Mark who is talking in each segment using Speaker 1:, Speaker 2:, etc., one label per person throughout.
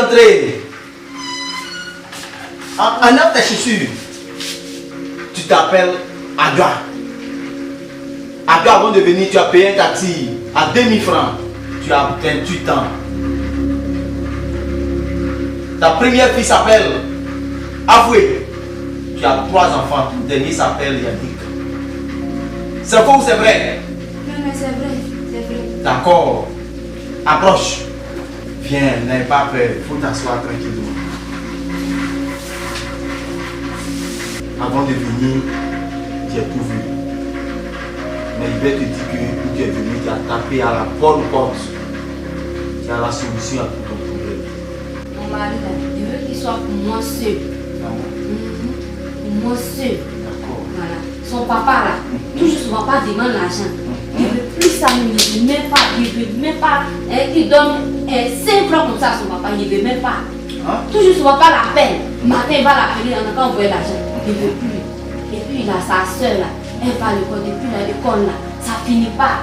Speaker 1: rentrer. Enlève tes chaussures. Tu t'appelles Adwa. Adwa, avant de venir, tu as payé un taxi à 2000 francs. Tu as 28 ans. Ta première fille s'appelle Avoué. Tu as 3 enfants. Ton dernier s'appelle Yannick. C'est faux ou c'est vrai?
Speaker 2: Non, mais c'est vrai. C'est vrai.
Speaker 1: D'accord. Approche. Viens, n'aie pas peur. Il faut t'asseoir tranquillement. Avant de venir, j'ai tout vu. Mais il va te dire que où tu es venu, tu as tapé à la bonne porte. Tu as la solution à tout ton problème.
Speaker 2: Mon mari, là, je veux qu'il soit pour moi seul. Pour moi seul.
Speaker 1: D'accord.
Speaker 2: Voilà. Son papa, là, toujours son papa demande l'argent. Il ne veut plus ça, il ne veut même pas. Il ne veut même pas. Il donne 5 francs comme ça à son papa, il ne veut même pas.
Speaker 1: Hein?
Speaker 2: Toujours son papa l'appelle. Matin, il va l'appeler, on a qu'à envoyer l'argent. Il ne veut plus. Et puis, il a sa soeur, là. Elle va à l'école, depuis l'école, là. Ça finit pas.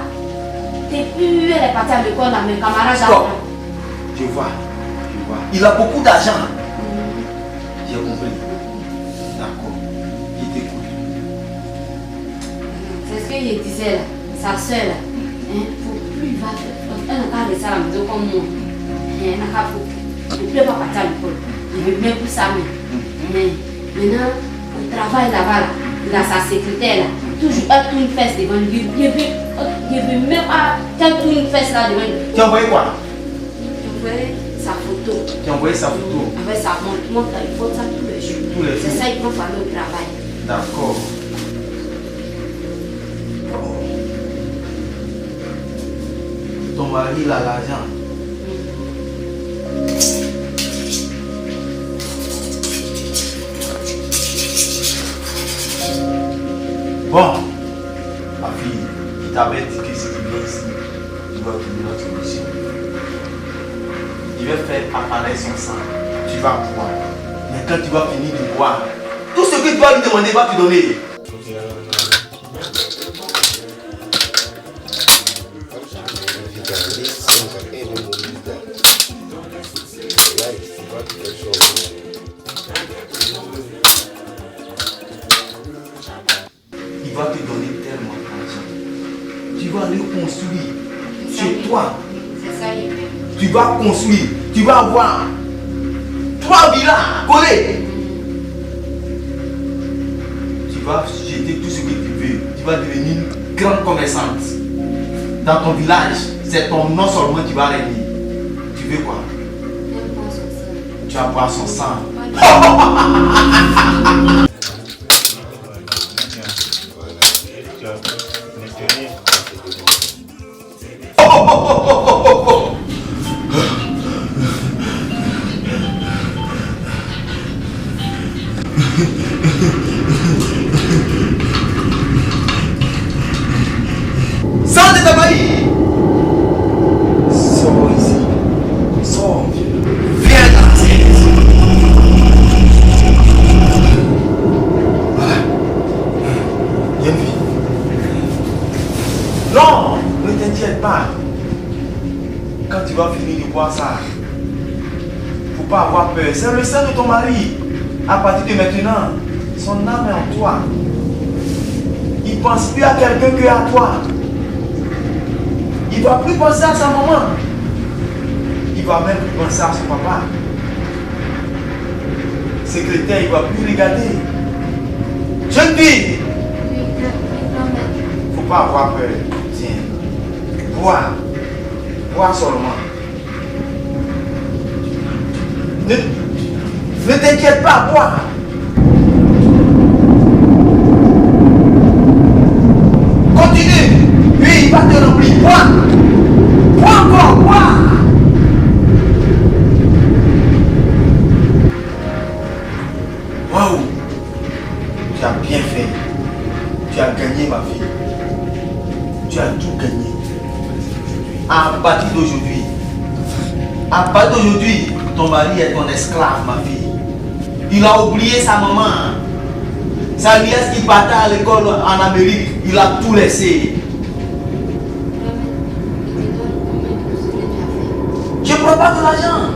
Speaker 2: Depuis, elle est partie à l'école, là, mes camarades.
Speaker 1: Stop. Je vois. Il a beaucoup d'argent. J'ai compris. D'accord. Il t'écoute.
Speaker 2: C'est ce que je disais là. Sa soeur là. Faut plus il va faire. Elle n'a qu'à rester à la maison comme moi. Elle n'a qu'à faut. Il ne peut pas partir à l'école. Il ne veut même plus ça. Maintenant, au travail là-bas, là, il a sa secrétaire là. Toujours elle tourne une fesse devant lui. Il veut même pas qu'elle tourne une fesse là devant lui.
Speaker 1: Tu as envoyé quoi?
Speaker 2: J'ai envoyé sa photo.
Speaker 1: Tu as envoyé sa photo?
Speaker 2: Avec sa montre, il faut ça tous les jours.
Speaker 1: Tous les jours.
Speaker 2: C'est ça, il faut faire le travail.
Speaker 1: D'accord. Ton mari il a l'argent. Bon, ma fille, il t'avait dit que si tu viens ici, tu dois trouver notre solution. Il va faire apparaître son sang. Tu vas boire. Mais quand tu vas finir de boire, tout ce que tu vas lui demander, il va te donner. Il va te donner tellement d'argent. Tu vas aller construire chez toi.
Speaker 2: C'est ça, il fait.
Speaker 1: Tu vas construire. Tu vas avoir 3 villas collées. Tu vas jeter tout ce que tu veux. Tu vas devenir une grande commerçante. Dans ton village, c'est ton nom seulement qui va régner. Tu veux quoi? Tu vas boire son sang. Sors de ta famille. Sors ici. Sors. Viens dans la scène. Voilà. Viens, vie. Non, ne t'inquiète pas. Quand tu vas finir de boire ça, faut pas avoir peur. C'est le sang de ton mari. À partir de maintenant, son âme est en toi. Il ne pense plus à quelqu'un que à toi. Il ne va plus penser à sa maman. Il va même plus penser à son papa. Secrétaire, il ne va plus regarder. Jeune fille, il ne faut pas avoir peur. Tiens, bois. Bois seulement. Ne t'inquiète pas, bois. Continue. Lui, il va te remplir. Bois. Bois encore, bois. Waouh. Tu as bien fait. Tu as gagné, ma fille. Tu as tout gagné. À partir d'aujourd'hui, ton mari est ton esclave, ma fille. Il a oublié sa maman. Sa nièce qui partait à l'école en Amérique, il a tout laissé. Je ne prends pas de l'argent.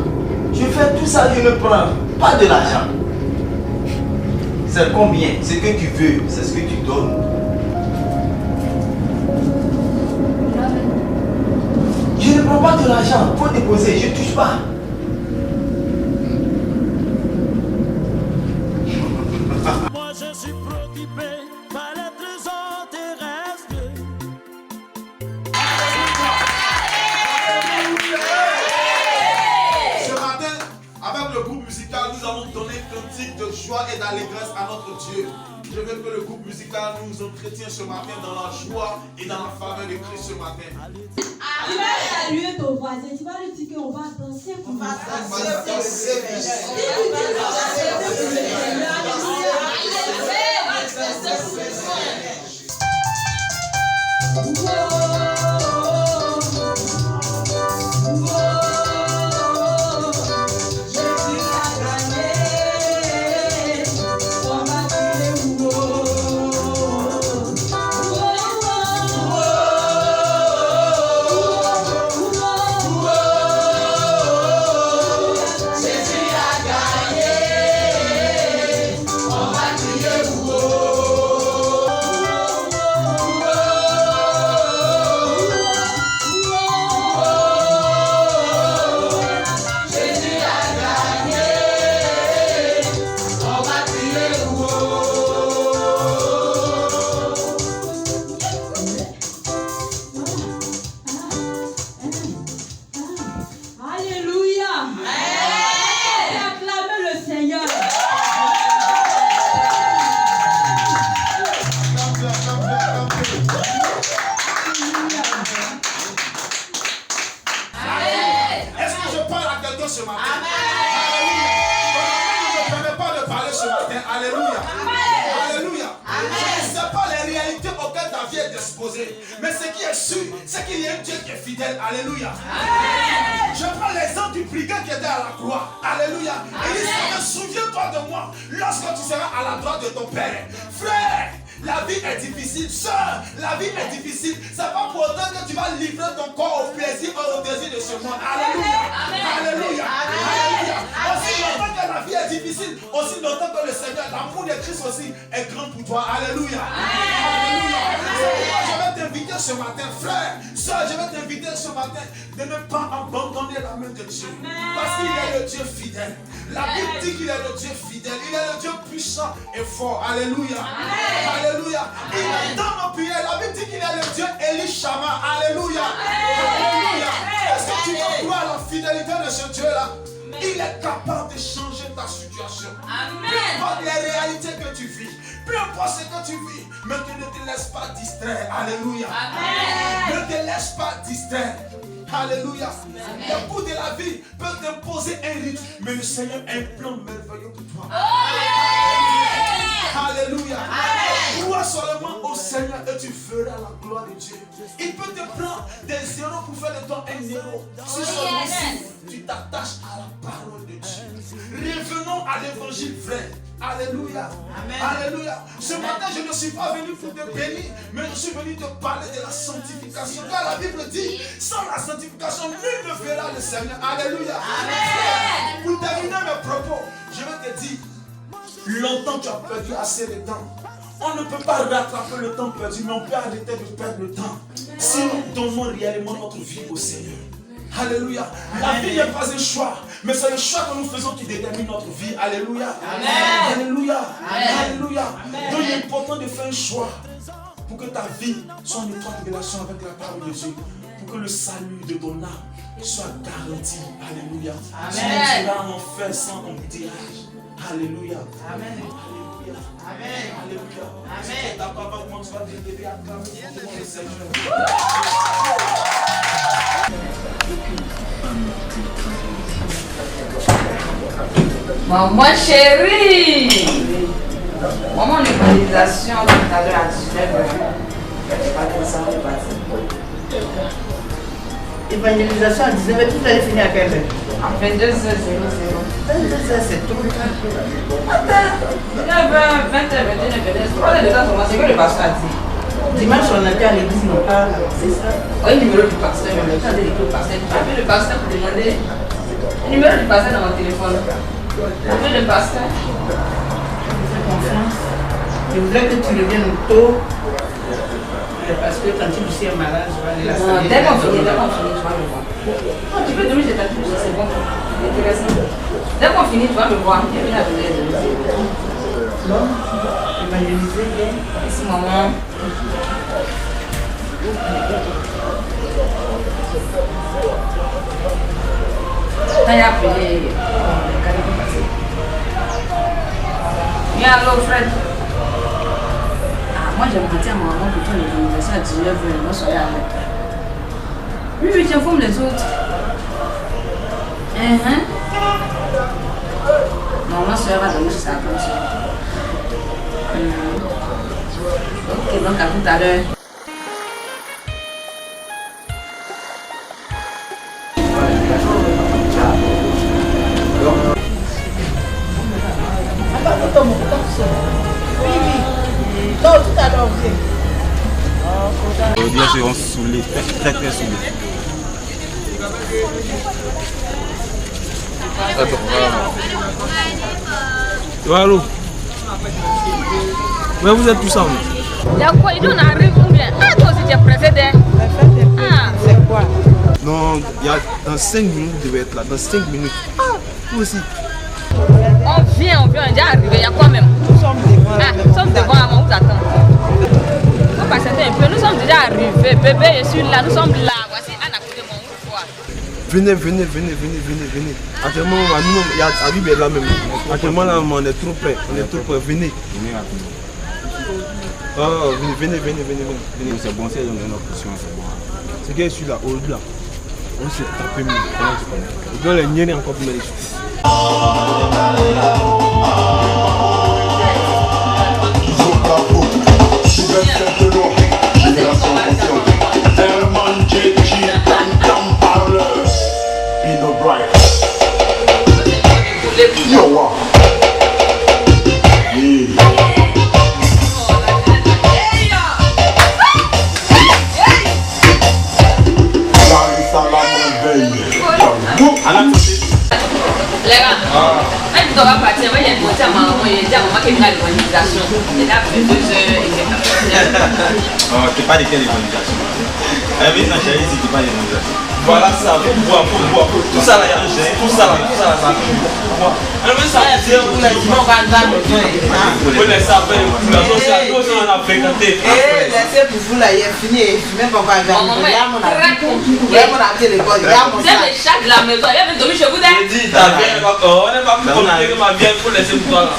Speaker 1: Je fais tout ça, je ne prends pas de l'argent. C'est combien? Ce que tu veux, c'est ce que tu donnes. Je ne prends pas de l'argent. Faut déposer, je ne touche pas.
Speaker 3: Moi je suis préoccupé par les trésors terrestres.
Speaker 4: Ce matin, avec le groupe musical, nous allons donner un cantique de joie et d'allégresse à notre Dieu. Je veux que le groupe musical nous entretienne ce matin dans la joie et dans la faveur de Christ ce matin.
Speaker 5: Tu vas saluer ton voisin, tu vas lui dire qu'on va danser pour lui.
Speaker 4: Mais ce qui est sûr, c'est qu'il y a un Dieu qui est fidèle. Alléluia. Je prends l'exemple du brigand qui était à la croix. Alléluia. Et il dit, souviens-toi de moi lorsque tu seras à la droite de ton Père. Frère, la vie est difficile. Sœur, la vie est difficile. C'est pas pour autant que tu vas livrer ton corps au plaisir ou au désir de ce monde. Alléluia. Alléluia. Alléluia. Aussi longtemps que la vie est difficile, aussi longtemps que le Seigneur, l'amour de Christ aussi est grand pour toi. Alléluia. Alléluia. Je vais t'inviter ce matin, frère, soeur, je vais t'inviter ce matin de ne pas abandonner la main de Dieu. Parce qu'il est le Dieu fidèle. La Bible dit qu'il est le Dieu fidèle. Il est le Dieu puissant et fort. Alléluia. Alléluia. Il est dans nos prières. La Bible dit qu'il est le Dieu Elishama. Alléluia. Alléluia. Est-ce que tu vas croire à la fidélité de ce Dieu-là? Il est capable de changer ta situation. Peu importe les réalités que tu vis, peu importe ce que tu vis, mais tu ne te laisses pas distraire. Alléluia. Ne te laisse pas distraire. Alléluia. Le bout de la vie peut t'imposer un rythme, mais le Seigneur a un plan merveilleux pour toi. Alléluia. Crois seulement au Seigneur et tu feras la gloire de Dieu. Il peut te prendre des zéros pour faire de toi un héros. Si seulement tu t'attaches à la parole de Dieu. Revenons à l'évangile vrai. Alléluia. Alléluia. Ce matin, je ne suis pas venu pour te bénir, mais je suis venu te parler de la sanctification. Car la Bible dit, sans la sanctification, nul ne verra le Seigneur. Alléluia. Amen. Pour terminer mes propos, je vais te dire, longtemps tu as perdu assez de temps. On ne peut pas rattraper le temps perdu, mais on peut arrêter de perdre le temps si nous donnons réellement notre vie au Seigneur. Alléluia. La vie n'est pas un choix, mais c'est le choix que nous faisons qui détermine notre vie. Alléluia. Amen. Alléluia. Amen. Alléluia. Amen. Donc il est important de faire un choix pour que ta vie soit en étroite relation avec la parole de Dieu, pour que le salut de ton âme soit garanti. Alléluia. Amen. Tu iras en enfer sans embouteillage. Alléluia. Amen. Alléluia. Amen. Alléluia. Amen. Si tu n'as pas comment tu vas te lever à acclamer le Seigneur.
Speaker 2: Maman chérie, maman, l'évangélisation tout à l'heure à 19h.
Speaker 6: L'évangélisation à 19h, tout allait finir à quelle heure?
Speaker 2: En 22h00.
Speaker 6: 22h, c'est tout.
Speaker 2: Attends, 19h, 20h, 21h, 3 heures de temps, c'est que le pasteur a dit.
Speaker 6: Dimanche, on était à l'église locale, c'est ça?
Speaker 2: Oui, le numéro du pasteur, le temps de l'église du pasteur. Tu as vu le pasteur pour demander Numéro du pasteur dans mon téléphone. Numéro du pasteur.
Speaker 6: Confiance. Je voudrais que tu reviennes tôt. Parce que quand tu es malade, je vais aller la saluer.
Speaker 2: Dès qu'on finit, tu vas le voir. Non, tu peux donner, je t'appelle, c'est bon. Intéressant. Dès qu'on finit, tu vas me voir. Je vais la donner.
Speaker 6: Non, évangéliser bien.
Speaker 2: Merci, maman. Quand il a appelé, quand il est passé. Viens, allô, Fred. Moi, j'ai menti à ma maman pour faire l'organisation à 19h. Moi, soyez avec. Oui, oui, tu informes les autres. Non, ma soeur va donner ça comme ça. Ok, donc à tout à l'heure.
Speaker 6: Non, tout à l'heure,
Speaker 1: Aujourd'hui, je suis saoulé, très saoulé.
Speaker 7: Allô? Mais vous êtes tous ensemble.
Speaker 8: Il y a quoi? On arrive ou bien? Ah, toi aussi tu es pressé d'être.
Speaker 6: c'est quoi?
Speaker 7: Non, il y a dans 5 minutes, vous devez être là. Dans 5 minutes. Ah, vous aussi.
Speaker 8: On vient, on est déjà arrivé. Il y a quoi même?
Speaker 6: Nous sommes devant.
Speaker 8: Nous sommes devant, on vous attend. Faut patienter un peu. Nous sommes déjà arrivés. Bébé, je suis là. Nous sommes là. Voici Anna côté mon voix.
Speaker 7: Venez. Actuellement, il y a Habib est là même. Actuellement, là, on est trop près. Venez. Oh, venez.
Speaker 1: C'est bon, c'est dans notre position, c'est bon.
Speaker 7: C'est que je suis là, au-delà. On s'est tapé mieux. Je dois les nier encore plus mal.
Speaker 8: Les gars, même si on va partir, moi j'ai demandé à ma maman, il a dit à maman qu'il y a une organisation. Il a fait 2 heures et c'est parti.
Speaker 1: Oh, tu parles de quelle évaluation? Mais non, chérie, si tu parles d'évaluation.
Speaker 7: Voilà ça, faut boire. Tout ça là, il y a un gène, tout ça là, ça faut boire. Mais ça, c'est un peu vous laissez après, on a fréquenté.
Speaker 6: Laissez pour vous là, il est fini. Même pas encore
Speaker 8: Maman est très compliquée. Vous êtes les chats de la maison, il vient dormir chez vous.
Speaker 7: J'ai dit, t'as bien, on n'est pas plus compliqué que ma vie, il faut laisser pour toi là.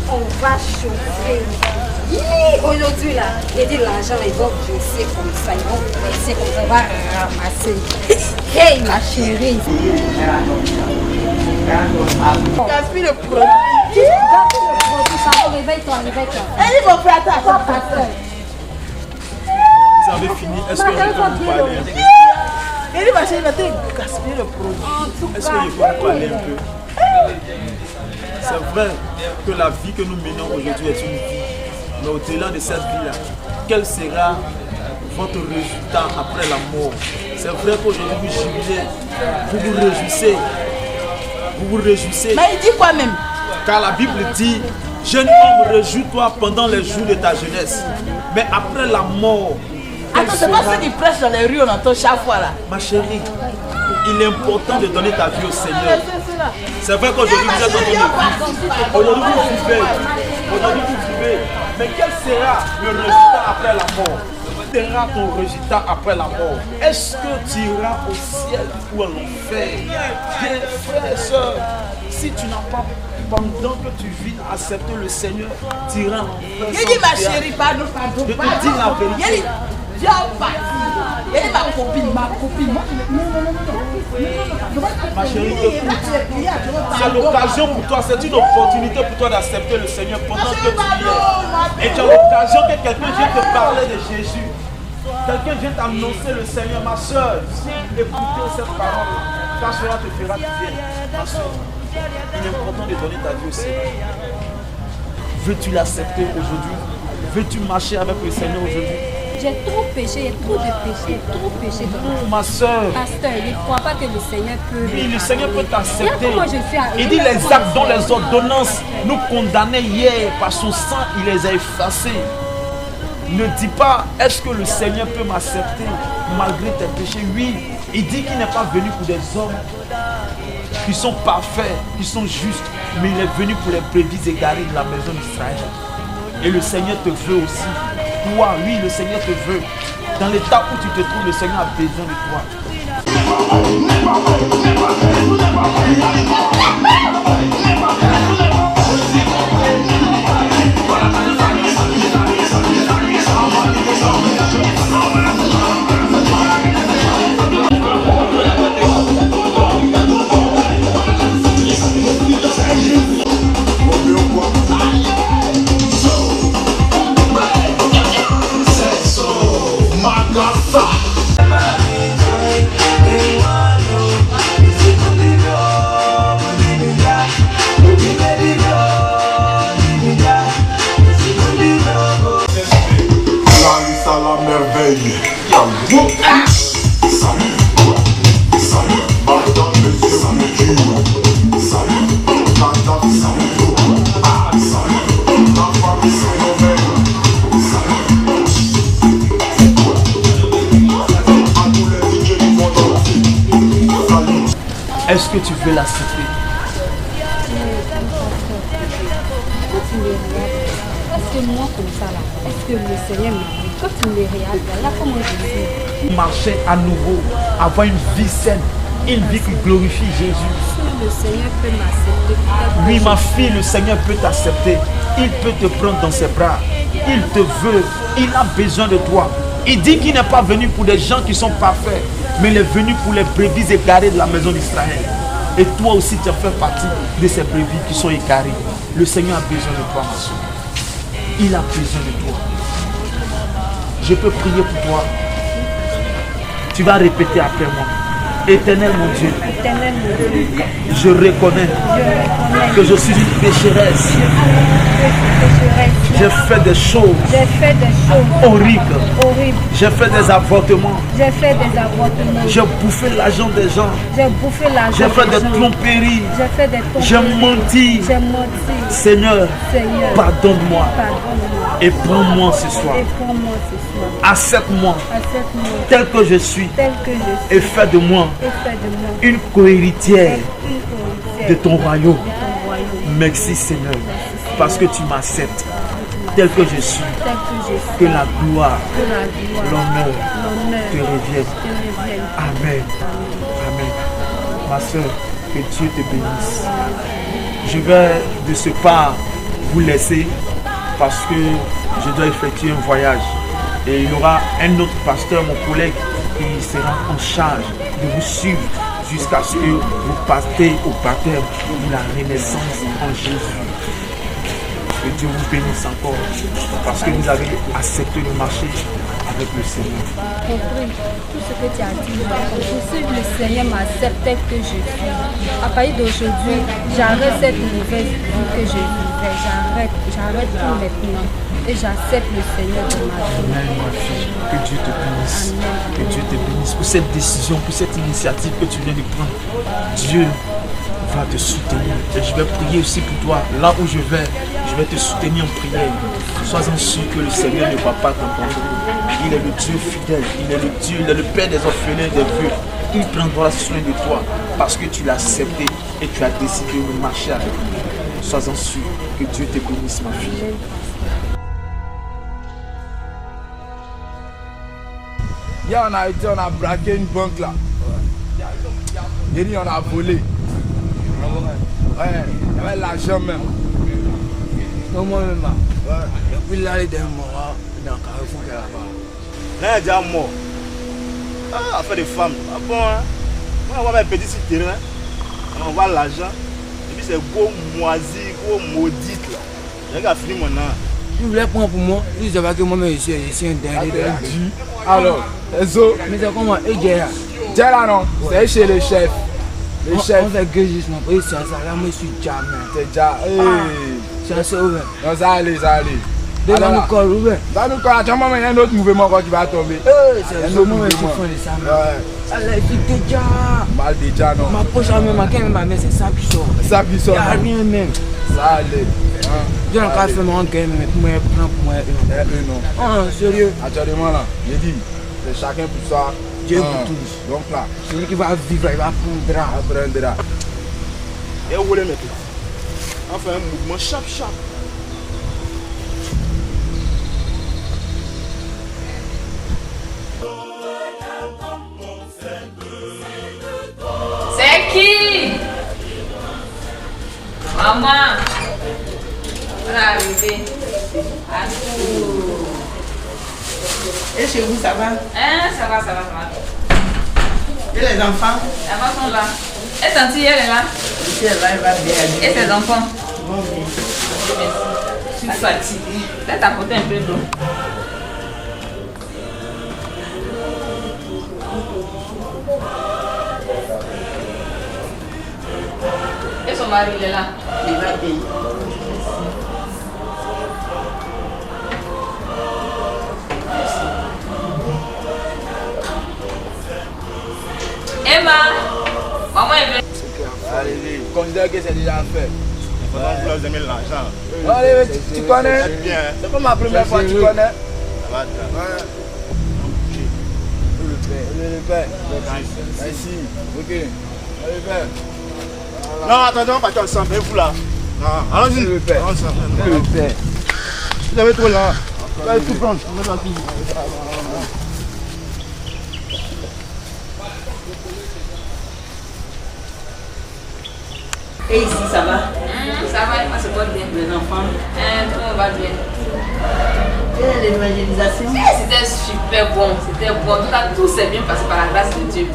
Speaker 9: On va chauffer. Aujourd'hui là, il dit l'argent, ils vont baisser comme ça, ils vont baisser comme ça, on va ramasser. Hey ma chérie.
Speaker 6: Gaspille le produit.
Speaker 9: Réveille-toi.
Speaker 6: Et mon frère, attends.
Speaker 7: Vous avez fini, est-ce que je peux vous parler un peu?
Speaker 6: Il dit ma chérie, tu gaspiller le produit.
Speaker 7: Est-ce que je peux vous parler un peu? C'est vrai que la vie que nous menons aujourd'hui est une vie. Mais au-delà de cette vie-là, quel sera votre résultat après la mort? C'est vrai qu'aujourd'hui vous jubilez, vous vous réjouissez.
Speaker 6: Mais il dit quoi même?
Speaker 7: Car la Bible dit, jeune homme, réjouis-toi pendant les jours de ta jeunesse. Mais après la mort,
Speaker 6: Attends, c'est pas ceux qui prêchent dans les rues, on entend chaque fois là.
Speaker 7: ma chérie, il est important de donner ta vie au Seigneur. C'est vrai qu'aujourd'hui vous êtes dans une vie. Aujourd'hui vous vivez. Mais quel sera le résultat après la mort? Quel sera ton résultat après la mort? Est-ce que tu iras au ciel ou à l'enfer? Bien, frères et sœurs, si tu n'as pas, pendant que tu vis, accepter le Seigneur, tu iras en enfer.
Speaker 6: Il dit ma chérie, pardon.
Speaker 7: Je te dis la vérité.
Speaker 6: Il dit, viens partir. Il dit ma copine.
Speaker 7: Ma chérie, écoute, c'est l'occasion pour toi, c'est une opportunité pour toi d'accepter le Seigneur pendant que tu y es. Et tu as l'occasion que quelqu'un vienne te parler de Jésus. Quelqu'un vient t'annoncer le Seigneur, ma soeur. Écoutez cette parole, car cela te fera du bien. Ma soeur, il est important de donner ta vie au Seigneur. Veux-tu l'accepter aujourd'hui? Veux-tu marcher avec le Seigneur aujourd'hui?
Speaker 9: J'ai trop péché, il y a trop de péché, trop péché.
Speaker 7: Non, ma soeur.
Speaker 9: Pasteur, il ne croit pas que le Seigneur peut.
Speaker 7: Oui, le Seigneur peut t'accepter.
Speaker 9: Comment je fais?
Speaker 7: Il dit les actes dont les ordonnances nous condamnaient hier par son sang, il les a effacés. Ne dis pas, est-ce que le Seigneur peut m'accepter malgré tes péchés? Oui, il dit qu'il n'est pas venu pour des hommes qui sont parfaits, qui sont justes, mais il est venu pour les brebis égarées de la maison d'Israël. Et le Seigneur te veut aussi. Toi, oui, le Seigneur te veut. Dans l'état où tu te trouves, le Seigneur a besoin de toi. Est-ce que tu veux l'accepter?
Speaker 9: Est-ce que moi comme ça là, est-ce que le Seigneur m'a dit, quand tu me regardes là, comment je suis?
Speaker 7: Marcher à nouveau, avoir une vie saine, une vie qui glorifie Jésus.
Speaker 9: Le Seigneur peut m'accepter.
Speaker 7: Oui, ma fille, le Seigneur peut t'accepter. Il peut te prendre dans ses bras. Il te veut. Il a besoin de toi. Il dit qu'il n'est pas venu pour des gens qui sont parfaits, mais il est venu pour les brebis égarées de la maison d'Israël. Et toi aussi, tu as fait partie de ces brebis qui sont égarées. Le Seigneur a besoin de toi, ma soeur. Il a besoin de toi. Je peux prier pour toi. Tu vas répéter après moi. Éternel mon Dieu, je reconnais que je suis une pécheresse. J'ai fait des choses horribles. J'ai fait des avortements. J'ai bouffé l'argent des gens. J'ai fait des tromperies. J'ai menti. Seigneur, pardonne-moi et prends-moi ce soir. Accepte-moi tel que je suis et fais de moi une co-héritière de ton royaume. Merci Seigneur, parce que tu m'acceptes tel que je suis. Que la gloire, l'honneur te reviennent. Amen. Amen. Ma soeur, que Dieu te bénisse. Je vais de ce pas vous laisser parce que je dois effectuer un voyage. Et il y aura un autre pasteur, mon collègue, qui sera en charge de vous suivre jusqu'à ce que vous partez au baptême de la renaissance en Jésus. Que Dieu vous bénisse encore parce que vous avez accepté de marcher avec le Seigneur.
Speaker 9: Compris tout ce que tu as dit. Si le Seigneur m'accepte tel que je suis, à partir d'aujourd'hui, j'arrête cette mauvaise vie que je vivais. J'arrête tout maintenant. Et j'accepte le Seigneur de ma vie.
Speaker 7: Amen, ma fille. Que Dieu te bénisse. Que Dieu te bénisse pour cette décision, pour cette initiative que tu viens de prendre. Dieu va te soutenir. Et je vais prier aussi pour toi. Là où je vais te soutenir en prière. Sois-en sûr que le Seigneur ne va pas t'abandonner. Il est le Dieu fidèle. Il est le Dieu, il est le Père des orphelins, des vœux. Il prendra soin de toi parce que tu l'as accepté et tu as décidé de marcher avec lui. Sois-en sûr. Que Dieu te bénisse, ma fille.
Speaker 10: Hier, on a braqué une banque là. Hier, on a volé. Ouais, il y avait l'argent même. Non, moi-même. Ouais. Depuis là, il est mort dans le carrefour qui est là-bas.
Speaker 7: Là, il est déjà mort. Ah, affaire de femme. Ah bon, hein? On va mettre un petit terrain. On voit l'argent. Et puis c'est gros moisi, gros maudite là. J'ai qu'à finir mon nom.
Speaker 10: Il voulait prendre pour moi. Il disait que moi-même, je suis un dernier. Alors, les autres. Mais c'est comment? Et Géra. Géra, non? C'est chez le chef. Le chef. On fait que juste non. Oui, c'est ça. Là, moi, je suis déjà, man. T'es déjà. C'est assez ouvert. Non, ça allait, ça allait. Dans le corps, à un moment, il y a un autre mouvement qui va tomber.
Speaker 6: C'est un autre mouvement qui font les sables. Allez, c'est déjà.
Speaker 10: Mal déjà, non.
Speaker 6: Ma poche à ma main, c'est ça qui sort.
Speaker 10: Ça qui sort.
Speaker 6: Il n'y a rien même.
Speaker 10: Ça allait.
Speaker 6: J'ai encore fait mon game, mais pour moi, pour moi.
Speaker 10: Non.
Speaker 6: Oh, sérieux.
Speaker 10: Actuellement, là, j'ai dit, c'est chacun pour ça.
Speaker 6: Dieu pour tous.
Speaker 10: Donc là,
Speaker 6: celui qui va vivre, il va apprendre.
Speaker 7: Et où les mettez? On fait un mouvement chap.
Speaker 8: C'est qui? Maman. On est arrivé.
Speaker 6: Et chez vous, ça va?
Speaker 8: Hein, ça va.
Speaker 6: Et les enfants?
Speaker 8: Les enfants sont là. Et Tanti, elle est là?
Speaker 6: Ici, elle va bien.
Speaker 8: Et ses enfants?
Speaker 6: Bon, bien.
Speaker 8: Je suis fatiguée. Là, t'as apporté un peu d'eau. Et son mari, il est là?
Speaker 6: Il va bien.
Speaker 8: Emma, maman est venue.
Speaker 10: allez, considère que c'est déjà fait.
Speaker 7: Vous aimez l'argent.
Speaker 10: Allez, tu connais?
Speaker 7: C'est bien.
Speaker 10: C'est pas ma première fois, tu connais?
Speaker 7: Ça va,
Speaker 10: Le père. Merci. Ok. Allez, père.
Speaker 7: Non, attendez, on va partir ensemble. Et vous là? Allons-y.
Speaker 10: Le père.
Speaker 7: Le père. Vous avez trop là. Vous allez tout prendre.
Speaker 6: Et ici, ça va?
Speaker 8: Ça va, il se porte bien.
Speaker 6: Les enfants?
Speaker 8: Tout le monde va bien.
Speaker 6: Et l'évangélisation?
Speaker 8: C'était super bon, c'était bon. En tout cas, tout s'est bien passé par la grâce de Dieu.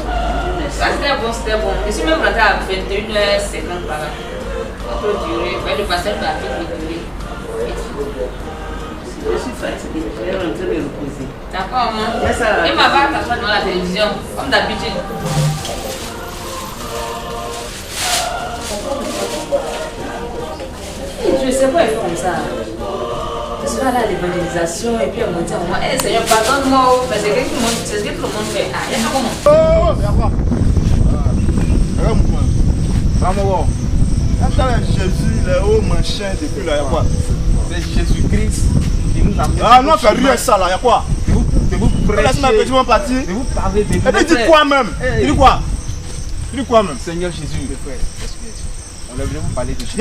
Speaker 8: C'était bon. Je suis même rentrée à 21h50 par là. On peut durer, le pasteur m'a fait durer.
Speaker 6: Je suis fatiguée, je vais rentrer me reposer.
Speaker 8: D'accord, maman. Et ma va t'asseoir devant la télévision, comme d'habitude. Je ne sais pas, il fait comme ça. Je suis allée à l'évangélisation et puis elle m'a dit à moi, hey, Seigneur, pardonne-moi, mais c'est ce que tout le monde fait. Ah, il y a comment?
Speaker 7: Oh, il y a quoi? Regarde-moi. Jésus, il est haut machin depuis là, il y a quoi?
Speaker 10: C'est Jésus-Christ qui nous amène.
Speaker 7: Ah non, fais rien ça là, il y a quoi?
Speaker 10: De vous prêcher.
Speaker 7: Laisse-moi que je vais partir.
Speaker 10: De vous parler de Dieu.
Speaker 7: Et puis dis quoi même? Tu dis quoi? Tu dis quoi même?
Speaker 10: Seigneur Jésus, le frère, on est venu vous parler de Jésus.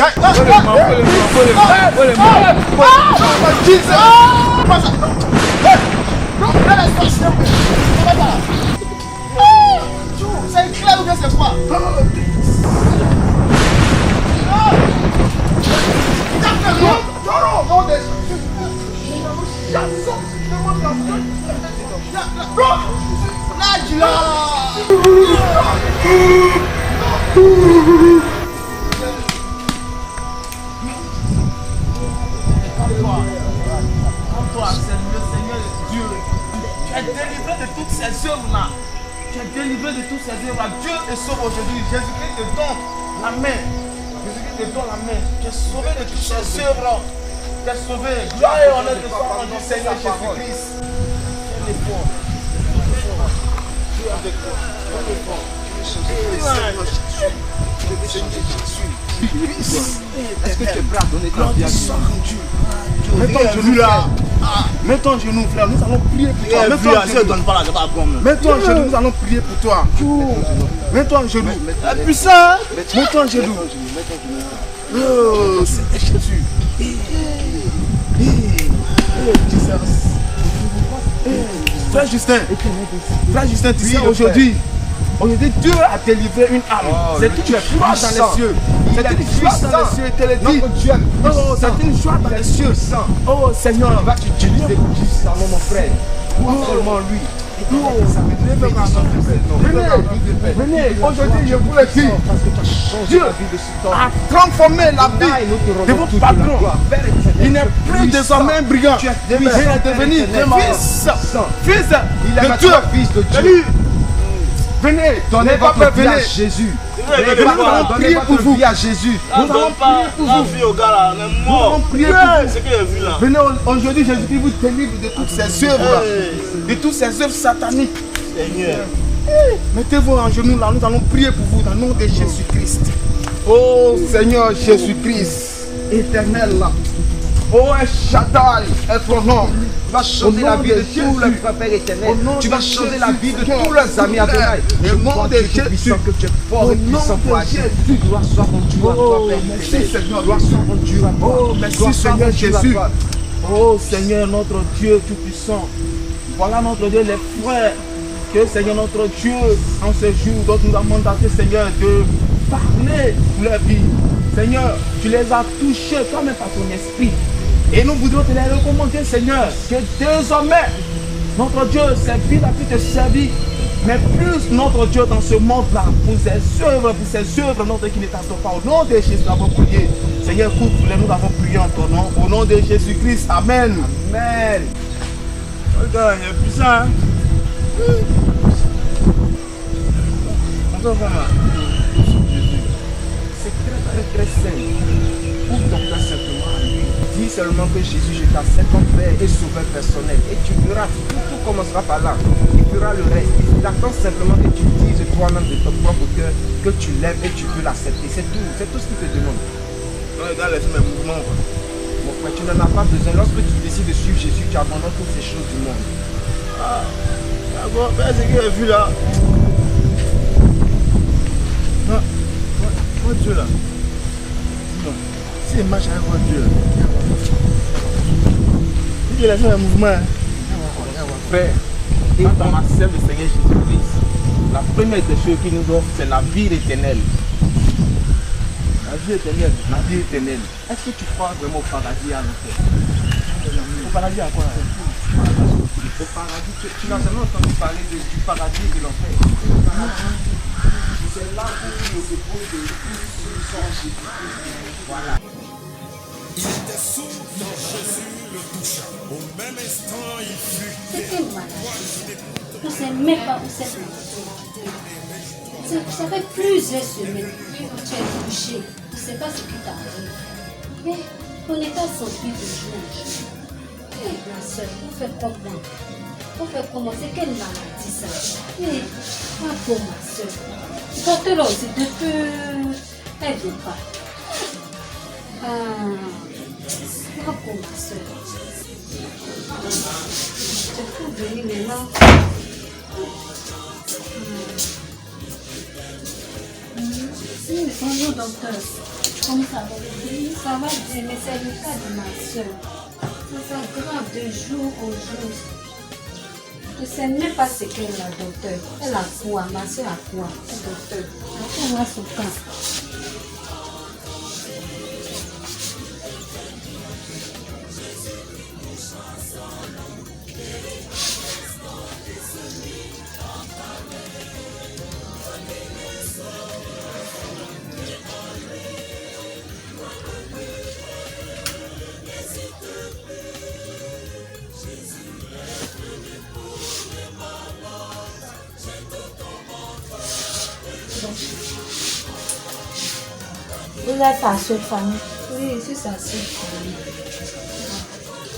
Speaker 7: C'est clair ou bien c'est quoi? Comme c'est le Seigneur Dieu. Tu es délivré de toutes ces œuvres-là. Tu es délivré de toutes ces œuvres-là. Dieu te sauve aujourd'hui. Jésus-Christ te donne la main. Jésus-Christ te donne la main. Tu es sauvé de toutes ces œuvres-là. Tu es sauvé. Gloire et honneur te soit rendu, Seigneur Jésus-Christ. Tu es fort. Tu es avec toi. Tu es fort.
Speaker 10: Est-ce que tu es prêt à donner ta vie à Dieu?
Speaker 7: Mets ton genou là. Mets ton genou, frère. Nous allons prier pour toi. Mets ton genou, nous allons prier pour toi. Mets ton genou. Puissant. Mets ton genou. Oh, c'est Jésus. Frère Justin, tu sais aujourd'hui. Aujourd'hui, Dieu a délivré une âme. C'est une joie dans les cieux. C'est une joie dans les cieux. Il te le dit. Oh, c'est une joie dans les cieux. Oh Seigneur, va t'utiliser puissamment mon frère. Seulement lui. Venez, aujourd'hui je vous le dis. Dieu a transformé la vie de votre patron. Il n'est plus désormais un brigand. Il est devenu fils de Dieu. Venez, donnez pas peur, venez.
Speaker 10: Jésus.
Speaker 7: Venez,
Speaker 10: nous allons prier pour vous. Vie à Jésus. Nous allons prier pour vous.
Speaker 7: Vie au gars là, on est mort.
Speaker 10: Nous allons prier pour vous.
Speaker 7: C'est ce que j'ai vu là.
Speaker 10: Venez aujourd'hui, Jésus-Christ vous délivre de toutes ces œuvres, de toutes ces œuvres sataniques.
Speaker 7: Seigneur.
Speaker 10: Mettez-vous en genoux là, nous allons prier pour vous dans le nom de Jésus-Christ. Oh Seigneur Jésus-Christ, éternel là. Oh Shaddai est ton nom.
Speaker 11: Tu vas changer la vie de tous les frères éternels. Tu vas changer la vie de tous leurs amis Adonai.
Speaker 10: Au nom de Jésus,
Speaker 11: que tu es fort et puissant pour agir. Gloire soit rendue à toi, Père.
Speaker 10: Merci Seigneur.
Speaker 11: Gloire soit rendue à toi.
Speaker 10: Oh merci Seigneur Jésus. Oh Seigneur notre Dieu tout-puissant. Voilà notre Dieu, les frères. Que Seigneur notre Dieu, en ce jour, dont nous avons mandaté Seigneur de parler pour leur vie. Seigneur, tu les as touchés toi-même par ton esprit. Et nous voudrons te les recommander, Seigneur, que désormais, notre Dieu, servir n'a plus te servir, mais plus notre Dieu dans ce monde-là, pour ses œuvres, notre Dieu qui ne t'attend pas. Au nom de Jésus, nous avons prié. Seigneur, couvre-les, nous avons prié en ton nom. Au nom de Jésus-Christ, Amen. Amen.
Speaker 7: Regarde, il est puissant, hein?
Speaker 11: C'est très simple. Ouvre ton cœur simplement à lui. Dis seulement que Jésus, je t'accepte ton Père et sauveur personnel. Et tu verras, tout commencera par là. Il fera le reste. Il attend simplement que tu dises toi-même de ton propre cœur que tu l'aimes et tu peux l'accepter. C'est tout ce qu'il te demande.
Speaker 7: Regarde, laisse mes mouvements.
Speaker 11: Mon frère, tu n'en as pas besoin. Lorsque tu décides de suivre Jésus, tu abandonnes toutes ces choses du monde.
Speaker 7: Ah, d'accord, mais c'est ce que j'ai vu là. Non, votre Dieu là. Non, si il marche avec votre Dieu, il laisse un mouvement.
Speaker 11: Frère, et quand on accepte le Seigneur Jésus-Christ, la première des choses qu'il nous offre, c'est la vie éternelle.
Speaker 7: La vie éternelle.
Speaker 11: La vie éternelle. Est-ce que tu crois vraiment au paradis à l'enfer?
Speaker 7: Au paradis à quoi?
Speaker 11: Au paradis, tu n'as jamais entendu parler du paradis et de l'enfer. C'est là où il se pose de tous sans Jésus. Voilà.
Speaker 4: Il était sourd quand Jésus le toucha. Au même instant, il fut.
Speaker 2: C'était malade. On ne sait même pas où c'est. Ça fait plusieurs semaines que tu es touché. Tu ne sais pas ce qui t'arrive. Mais ton état s'emplit de jour. Ma soeur, on fait comment? On fait comment? C'est quelle maladie ça? Mais pas pour ma soeur. Docteur aussi, depuis elle ne veut pas. Pas pour ma soeur. Je peux venir maintenant. Bonjour docteur. Comment ça va? Ça va bien, mais c'est le cas de ma soeur. Ça s'aggrave de jour au jour. Je ne sais même pas ce qu'elle a, docteur. Elle a quoi? Ma soeur a quoi? Docteur, elle a son cas.
Speaker 12: Vous êtes sa seule famille?
Speaker 2: Oui, je suis sa seule famille.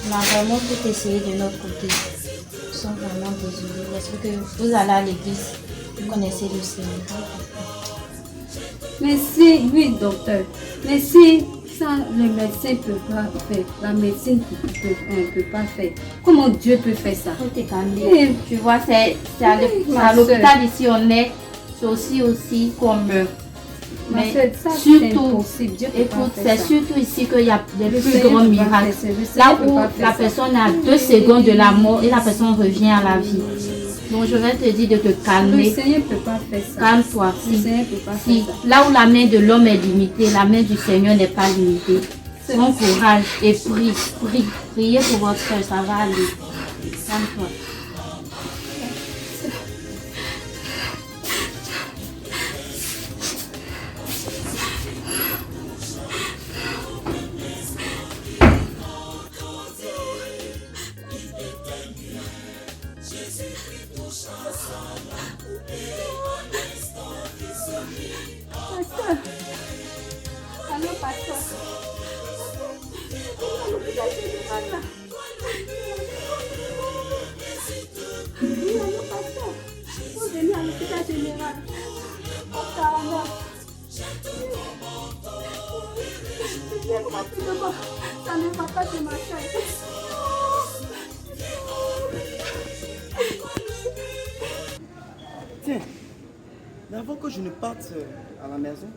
Speaker 12: On a vraiment tout essayé de notre côté. Nous sommes vraiment désolés. J'espère que vous allez à l'église. Vous connaissez le Seigneur.
Speaker 2: Mais si, oui, docteur, mais si ça, le médecin ne peut pas faire, la médecine ne peut pas faire, comment Dieu peut faire ça?
Speaker 12: Faut te calmer. Tu vois, c'est à l'hôpital ici, on est. C'est aussi qu'on meurt. Mais surtout, écoute, c'est surtout ici qu'il y a des plus grands miracles. Là où la personne a 2 secondes de la mort et la personne revient à la vie. Donc je vais te dire de te calmer.
Speaker 2: Le Seigneur ne peut pas faire ça.
Speaker 12: Calme-toi.
Speaker 2: Le Seigneur peut pas faire ça.
Speaker 12: Là où la main de l'homme est limitée, la main du Seigneur n'est pas limitée. Prends courage et prie. Priez pour votre soeur, ça va aller. Calme-toi.
Speaker 4: Jésus qui touche ensemble, et en instant qui se lit.
Speaker 5: pasteur. À l'hôpital général là. Oui, allô, pasteur. Faut venir à l'hôpital général. Au 49. Viens rapidement. Ça ne va pas de ma chaise.
Speaker 11: Tiens, mais avant que je ne parte à la maison,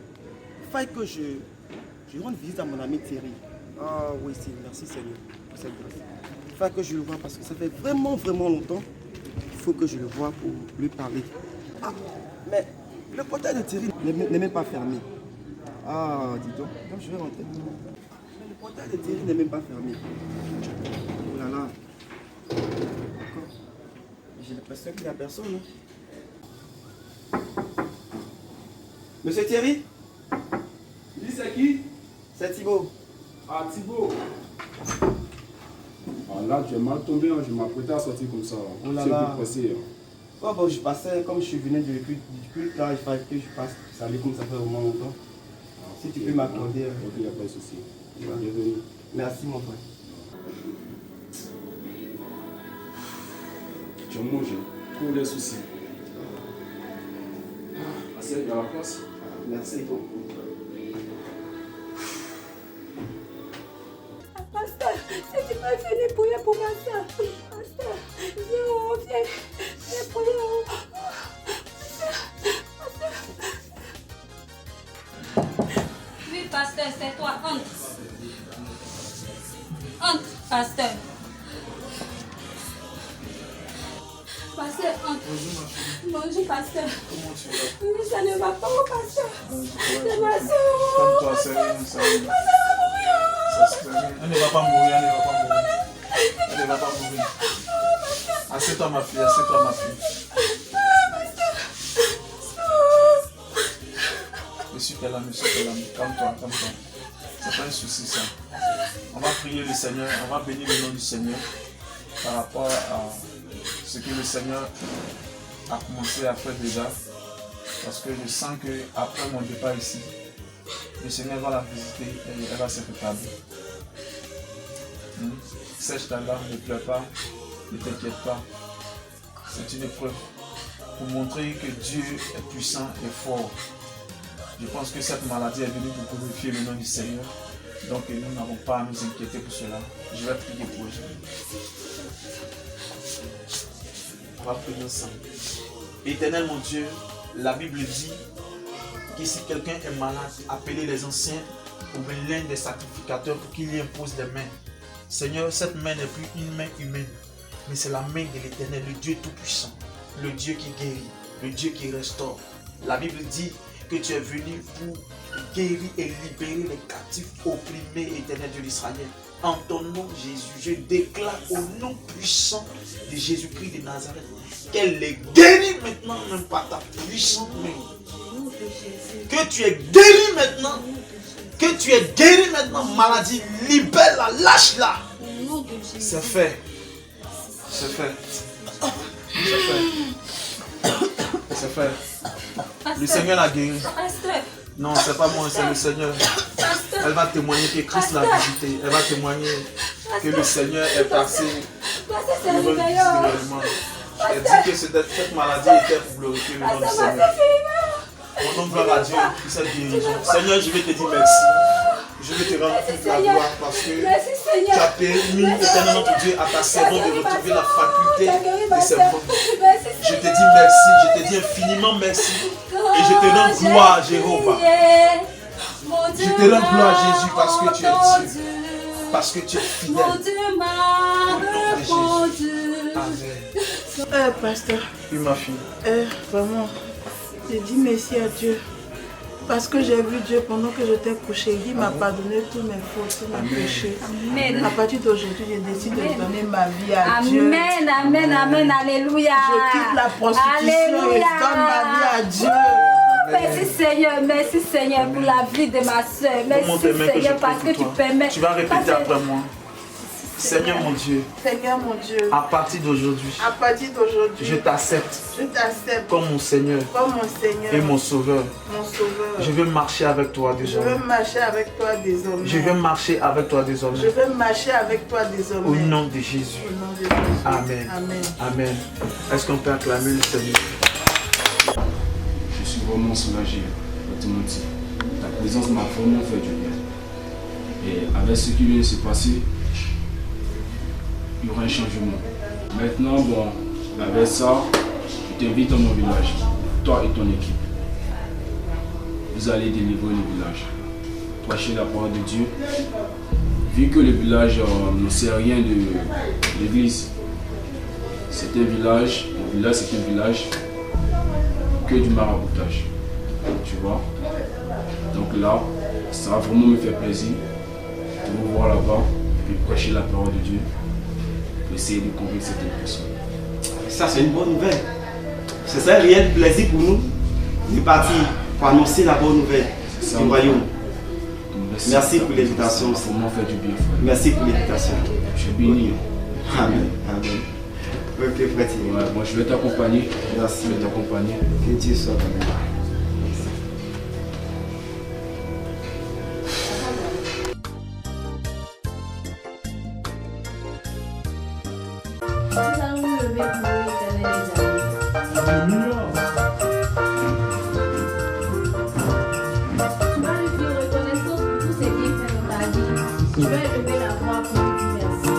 Speaker 11: il faille que je rende visite à mon ami Thierry. Ah oui, merci Seigneur pour cette grâce. Il faille que je le voie parce que ça fait vraiment longtemps. Il faut que je le voie pour lui parler. Ah, mais le portail de Thierry n'est même pas fermé. Ah, dis donc je vais rentrer. Mais le portail de Thierry n'est même pas fermé. Oh là là. D'accord. J'ai l'impression qu'il n'y a personne. Hein. Monsieur Thierry?
Speaker 10: Oui, c'est qui?
Speaker 11: C'est Thibaut.
Speaker 10: Ah, Thibaut. Ah, là, tu es mal tombé, hein. Je m'apprêtais à sortir comme ça.
Speaker 11: Oh là
Speaker 10: c'est
Speaker 11: là.
Speaker 10: plus pressé. Hein.
Speaker 11: Oh, bon, je passais, comme je suis venu du culte, là, il fallait que je passe. Ça allait comme ça fait vraiment longtemps.
Speaker 10: Ah,
Speaker 11: si tu peux m'accorder.
Speaker 10: Ok, il n'y a pas de souci.
Speaker 11: Ouais.
Speaker 10: Bienvenue.
Speaker 11: Merci, mon frère.
Speaker 10: Tu as mangé tous les soucis. Assez, il y a la place.
Speaker 11: Merci.
Speaker 5: Pasteur, si tu peux venir prier pour ma soeur. Pasteur, viens prier.
Speaker 2: Oui, pasteur, c'est toi, entre. Entre, pasteur.
Speaker 5: Pasteur, entre. Bonjour, pasteur.
Speaker 7: Comment tu vas?
Speaker 5: Oui, ça ne va pas, mon pasteur. C'est ma soeur.
Speaker 7: Calme-toi, c'est rien, c'est rien. Elle ne va pas mourir, elle ne va pas mourir. Elle ne va pas mourir. Assieds-toi, ma fille, assieds-toi, ma fille. Monsieur Kalami, calme-toi, calme-toi. C'est pas un souci, ça. On va prier le Seigneur, on va bénir le nom du Seigneur par rapport à ce que le Seigneur a commencé à faire déjà. Parce que je sens qu'après mon départ ici, le Seigneur va la visiter et elle va se rétablir. Sèche ta larme, ne pleure pas, ne t'inquiète pas. C'est une épreuve pour montrer que Dieu est puissant et fort. Je pense que cette maladie est venue pour glorifier le nom du Seigneur. Donc nous n'avons pas à nous inquiéter pour cela. Je vais prier pour vous. On va prier ensemble. Éternel mon Dieu, la Bible dit que si quelqu'un est malade, appelez les anciens ou l'un des sacrificateurs pour qu'il y impose les mains. Seigneur, cette main n'est plus une main humaine, mais c'est la main de l'Éternel, le Dieu Tout-Puissant, le Dieu qui guérit, le Dieu qui restaure. La Bible dit que tu es venu pour guérir et libérer les captifs opprimés, Éternel Dieu d'Israël. En ton nom, Jésus, je déclare au nom puissant de Jésus-Christ de Nazareth qu'elle les guérit maintenant, même par ta puissante main. Que tu es guéri maintenant. Que tu es guéri maintenant, maladie, libère-la, lâche-la. C'est fait. C'est fait. C'est fait. C'est fait. Le Seigneur l'a guéri. Non, c'est pas moi, c'est le Seigneur. Elle va témoigner que Christ l'a visité. Elle va témoigner que le Seigneur est passé. Elle dit que cette maladie était pour glorifier le nom du Seigneur. Mon nom gloire à Dieu pour cette guérison. Seigneur, je vais te dire merci. Je vais te rendre toute la gloire parce que tu as permis, éternel notre Dieu, à ta servante de retrouver la faculté de ses membres. Je te dis merci, je te dis infiniment merci. Et je te rends gloire, Jéhovah. Je te rends gloire, Jésus, parce que tu es Dieu. Parce que tu es fidèle. Au nom de Jésus. Amen.
Speaker 6: Pasteur.
Speaker 7: Oui, ma fille.
Speaker 6: Vraiment, je dis merci à Dieu. Parce que j'ai vu Dieu pendant que j'étais couché. Il m'a pardonné tous mes fautes, tous mes péchés.
Speaker 2: Amen.
Speaker 6: À partir d'aujourd'hui, je décide de donner ma vie à Dieu.
Speaker 2: Amen, amen, amen, alléluia.
Speaker 6: Je quitte la prostitution et donne ma vie à Dieu.
Speaker 2: Merci Seigneur pour la vie de ma soeur. Merci Seigneur parce que tu permets.
Speaker 7: Tu vas répéter après moi. Seigneur mon Dieu,
Speaker 6: Seigneur mon Dieu,
Speaker 7: à partir d'aujourd'hui,
Speaker 6: je
Speaker 7: t'accepte
Speaker 6: comme
Speaker 7: mon Seigneur et mon Sauveur. Je veux marcher avec toi désormais. Je veux marcher avec toi désormais. Au nom de Jésus. Amen. Amen. Est-ce qu'on peut acclamer le Seigneur?
Speaker 13: Je suis vraiment soulagé, pour te mentir. Ta présence m'a vraiment fait du bien. Et avec ce qui vient de se passer, il y aura un changement. Maintenant, bon, avec ça, je t'invite dans mon village, toi et ton équipe. Vous allez délivrer le village, prêcher la parole de Dieu. Vu que le village ne sait rien de l'église, c'est un village, c'est un village que du maraboutage. Tu vois? Donc là, ça va vraiment me faire plaisir de vous voir là-bas et puis prêcher la parole de Dieu pour essayer de convaincre certaines personnes.
Speaker 14: Ça, c'est une bonne nouvelle. C'est ça un réel plaisir pour nous de partir pour annoncer la bonne nouvelle du royaume. Merci pour l'invitation. Merci pour l'invitation.
Speaker 13: Je suis béni.
Speaker 14: Amen. Amen. Ok, frère.
Speaker 13: Ouais, moi je vais t'accompagner.
Speaker 14: Merci.
Speaker 13: Je vais t'accompagner.
Speaker 14: Que Dieu soit avec nous.
Speaker 2: Nous allons nous lever pour l'éternel, les amis.
Speaker 3: Alléluia.
Speaker 2: Tu vas lui dire reconnaissance pour tous ces bienfaits dans ta vie. Tu vas élever la voix pour lui dire merci.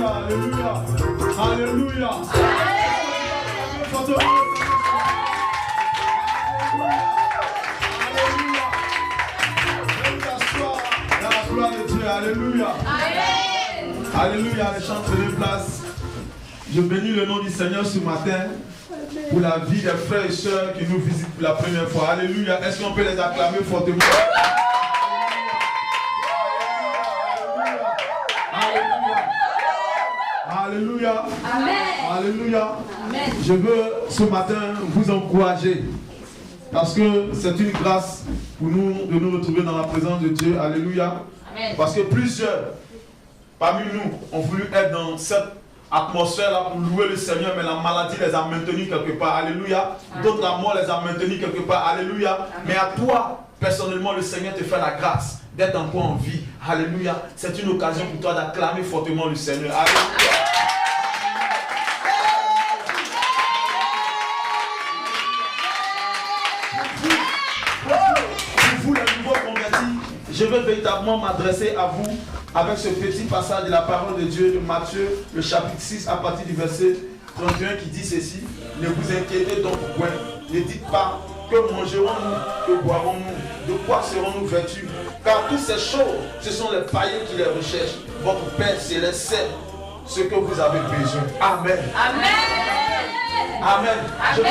Speaker 3: Alléluia. Alléluia. La gloire de Dieu. Alléluia. Alléluia. Les chants se déplacent. Je bénis le nom du Seigneur ce matin pour la vie des frères et sœurs qui nous visitent pour la première fois. Alléluia. Est-ce qu'on peut les acclamer fortement? Alléluia.
Speaker 2: Amen.
Speaker 3: Alléluia.
Speaker 2: Amen.
Speaker 3: Je veux ce matin vous encourager parce que c'est une grâce pour nous de nous retrouver dans la présence de Dieu. Alléluia.
Speaker 8: Amen.
Speaker 3: Parce que plusieurs parmi nous ont voulu être dans cette atmosphère-là pour louer le Seigneur, mais la maladie les a maintenus quelque part. Alléluia. D'autres, la mort les a maintenus quelque part. Alléluia. Mais à toi, personnellement, le Seigneur te fait la grâce d'être encore en vie. Alléluia. C'est une occasion pour toi d'acclamer fortement le Seigneur. Alléluia. Pour vous, les nouveaux convertis, je veux véritablement m'adresser à vous avec ce petit passage de la parole de Dieu de Matthieu, le chapitre 6, à partir du verset 31 qui dit ceci. Ne vous inquiétez donc point, ne dites pas que mangerons-nous, que boirons-nous, de quoi serons-nous vêtus, car toutes ces choses, ce sont les païens qui les recherchent. Votre Père céleste sait ce que vous avez besoin. Amen.
Speaker 8: Amen.
Speaker 3: Amen. Je veux